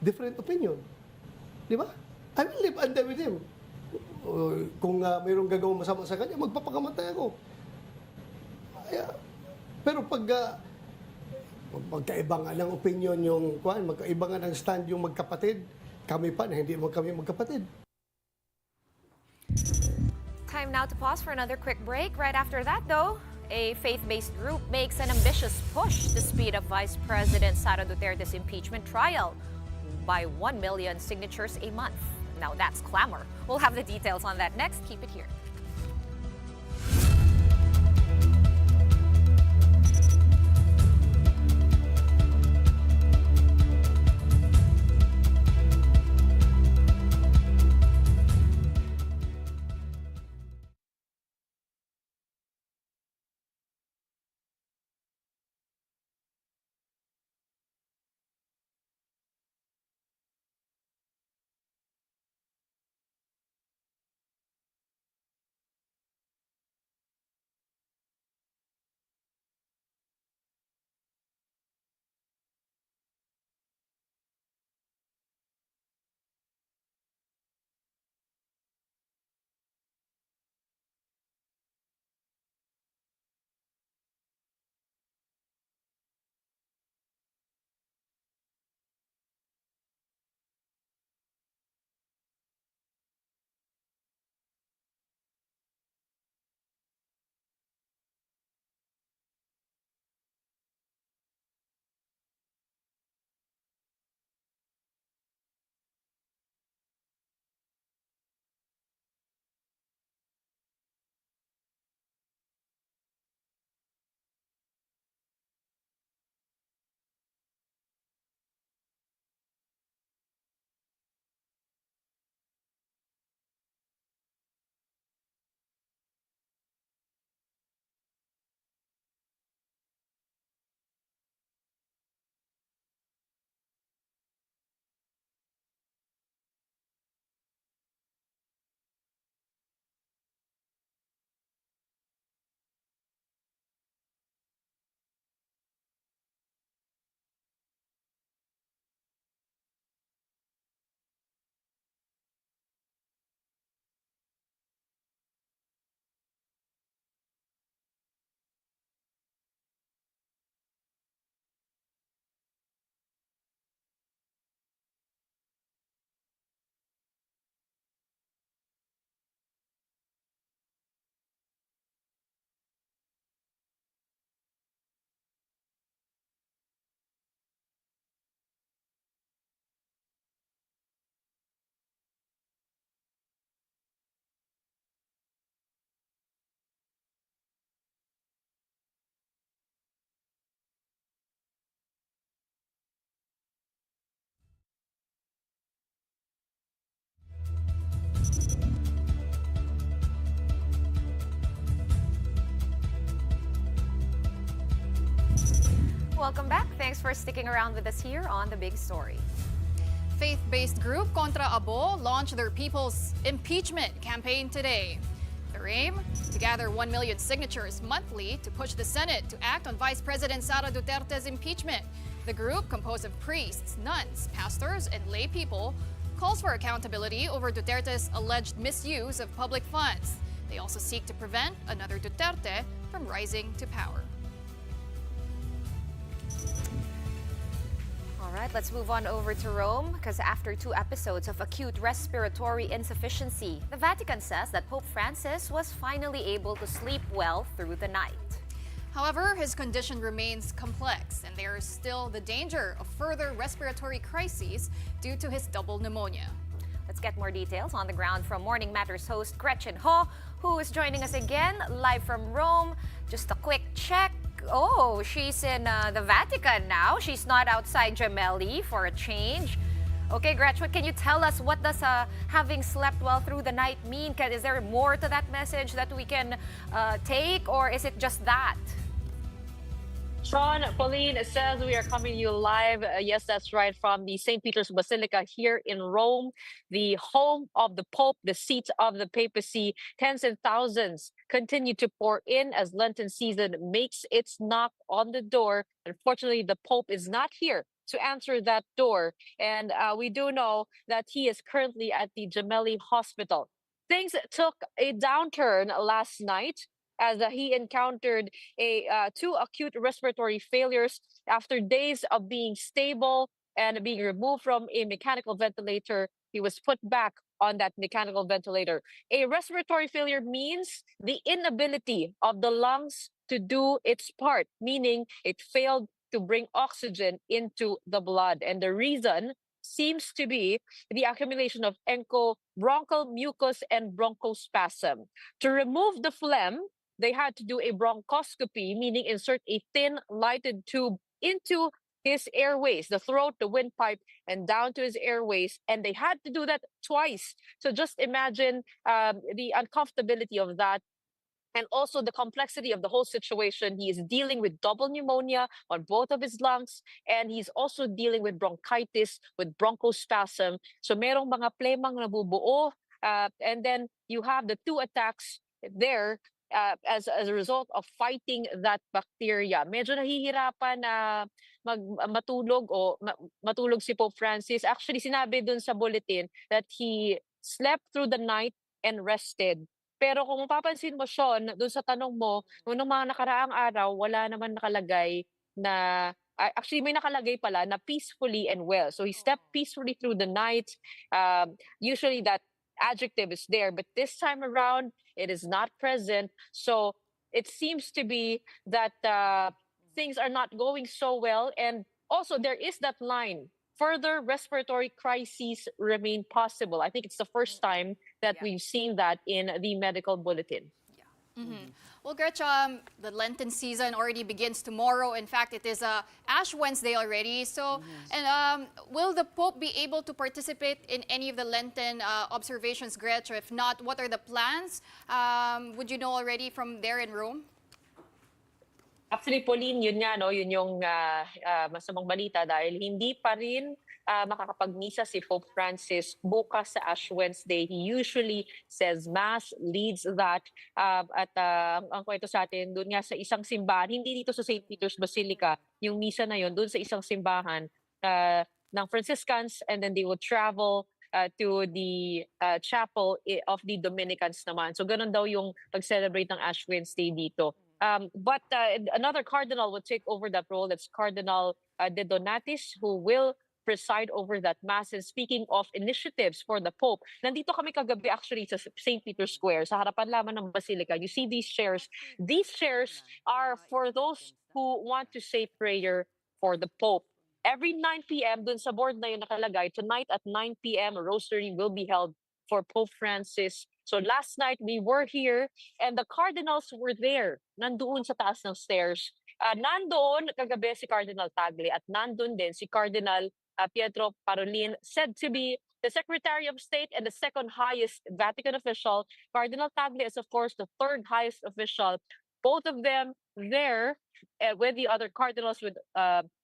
different opinion. Di ba? I will live and die with him. Kung mayroong gagawang masama sa kanya, magpapakamatay ako. Pero pag magkaiba nga ng opinion yung magkaiba nga ng stand yung magkapatid, kami pa na hindi mo kami magkapatid. Time now to pause for another quick break. Right after that, though, a faith-based group makes an ambitious push to speed up Vice President Sara Duterte's impeachment trial by 1 million signatures a month. Now that's clamor. We'll have the details on that next. Keep it here. welcome back. Thanks for sticking around with us here on The Big Story. Faith-based group Contra Abo launched their People's Impeachment campaign today. Their aim? To gather 1 million signatures monthly to push the Senate to act on Vice President Sara Duterte's impeachment. The group, composed of priests, nuns, pastors, and lay people, calls for accountability over Duterte's alleged misuse of public funds. They also seek to prevent another Duterte from rising to power. All right, let's move on over to Rome, because after 2 episodes of acute respiratory insufficiency, the Vatican says that Pope Francis was finally able to sleep well through the night. However, his condition remains complex, and there is still the danger of further respiratory crises due to his double pneumonia. Let's get more details on the ground from Morning Matters host Gretchen Ho, who is joining us again live from Rome. Just a quick check. Oh, she's in the Vatican now. She's not outside Gemelli for a change. Okay, Gretchen, can you tell us what does having slept well through the night mean? Is there more to that message that we can take, or is it just that? Sean, Pauline, it says we are coming to you live. Yes, that's right, from the St. Peter's Basilica here in Rome, the home of the Pope, the seat of the papacy. Tens and thousands continue to pour in as Lenten season makes its knock on the door. Unfortunately, the Pope is not here to answer that door. And we do know that he is currently at the Gemelli Hospital. Things took a downturn last night as he encountered 2 acute respiratory failures after days of being stable and being removed from a mechanical ventilator. He was put back on that mechanical ventilator. A respiratory failure means the inability of the lungs to do its part, meaning it failed to bring oxygen into the blood. And the reason seems to be the accumulation of bronchial mucus and bronchospasm. To remove the phlegm, they had to do a bronchoscopy, meaning insert a thin lighted tube into his airways, the throat, the windpipe, and down to his airways. And they had to do that twice. So just imagine the uncomfortability of that. And also the complexity of the whole situation. He is dealing with double pneumonia on both of his lungs, and he's also dealing with bronchitis, with bronchospasm. So merong mga plemang nabubuo, and then you have the 2 attacks there as a result of fighting that bacteria. Medyo nahihirapan na matulog matulog si Pope Francis. Actually, sinabi dun sa bulletin that he slept through the night and rested. Pero kung mapapansin mo, Sean, doon sa tanong mo, nung mga nakaraang araw, wala naman nakalagay na, actually may nakalagay pala na peacefully and well. So he slept peacefully through the night. Usually that adjective is there, but this time around, it is not present. So it seems to be that things are not going so well. And also there is that line, further respiratory crises remain possible. I think it's the first time that we've seen that in the medical bulletin. Well, Gretchen, the Lenten season already begins tomorrow. In fact, it is Ash Wednesday already. So, and will the Pope be able to participate in any of the Lenten observations, Gretchen? If not, what are the plans? Would you know already from there in Rome? Actually, Pauline, yun nga, no? Yun yung masamang balita dahil hindi pa rin makakapagmisa si Pope Francis bukas sa Ash Wednesday. He usually says Mass, leads that. At ang kwento sa atin, doon nga sa isang simbahan, hindi dito sa St. Peter's Basilica, yung misa na yun, doon sa isang simbahan ng Franciscans, and then they would travel to the chapel of the Dominicans naman. So ganun daw yung pag-celebrate ng Ash Wednesday dito. But another cardinal will take over that role. That's Cardinal De Donatis, who will preside over that Mass. And speaking of initiatives for the Pope, nandito kami kagabi actually sa St. Peter's Square, sa harapan lamang ng Basilica. You see these chairs. These chairs are for those who want to say prayer for the Pope. Every 9 p.m., dun sa board na yun nakalagay, tonight at 9 p.m., a rosary will be held for Pope Francis. So last night we were here and the cardinals were there, nandoon sa taas ng stairs. Nandoon kagabi si Cardinal Tagle at nandoon din si Cardinal Pietro Parolin, said to be the Secretary of State and the second highest Vatican official. Cardinal Tagle is, of course, the third highest official. both of them there with the other Cardinals, with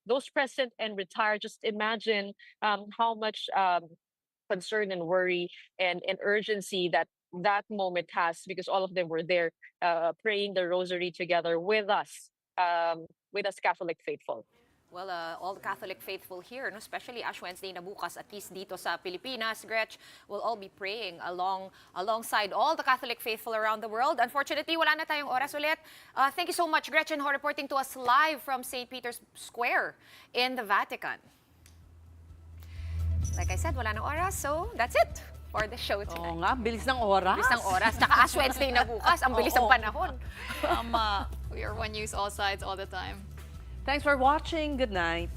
those present and retired. Just imagine how much concern and worry and urgency that moment has, because all of them were there praying the rosary together with us Catholic faithful. Well, all the Catholic faithful here, no, especially Ash Wednesday na bukas, at least dito sa Pilipinas, Gretch, will all be praying alongside all the Catholic faithful around the world. Unfortunately, wala na tayong oras ulit. Thank you so much, Gretchen Ho, reporting to us live from St. Peter's Square in the Vatican. Like I said, wala na oras, so that's it for the show tonight. Oo nga, bilis ng oras. Bilis ng oras. Tsaka Ash Wednesday na bukas, ang bilis ng panahon. We are one news, all sides, all the time. Thanks for watching. Good night.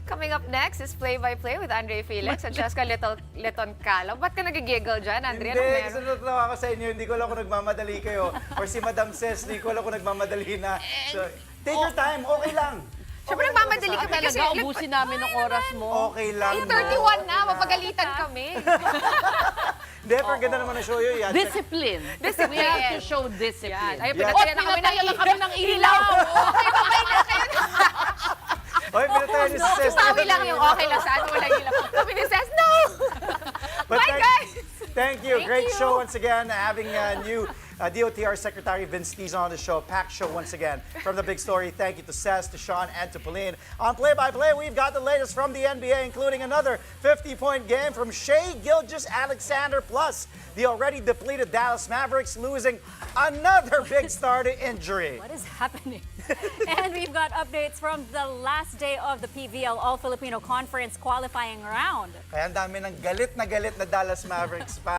Coming up next is Play-by-Play with Andre Felix at Jessica Leton Calo. Ba't ka nagigiggle dyan, Andre? Hindi, kasi natutuwa ako sa inyo. Hindi ko alam kung nagmamadali kayo. Or si Madam Ses, hindi ko alam kung nagmamadali na. So, take your time, okay lang. Siyempre nagmamadali kami kasi... Talaga, ubusin namin ang oras mo. Okay lang. 31 na, mapagalitan kami. Hindi, pero ganda naman ang show yun. Discipline. Discipline. We have to show discipline. Ay, pinatayan na kami ng ilaw. Okay na kayo. Oy, pinatayan ni Ses. Sabi lang yung okay lang sa ano, walang ilaw. Kami ni Ses, no! Bye, guys! Thank you. Great show once again. Having new DOTR Secretary Vince Dizon on the show. Packed show once again. From the big story, thank you to Ses, to Sean, and to Pauline. On Play-by-Play, we've got the latest from the NBA, including another 50-point game from Shai Gilgeous-Alexander, plus the already depleted Dallas Mavericks losing another big star to injury. What is happening? And we've got updates from the last day of the PVL All-Filipino Conference qualifying round. Kaya ang dami ng galit na Dallas Mavericks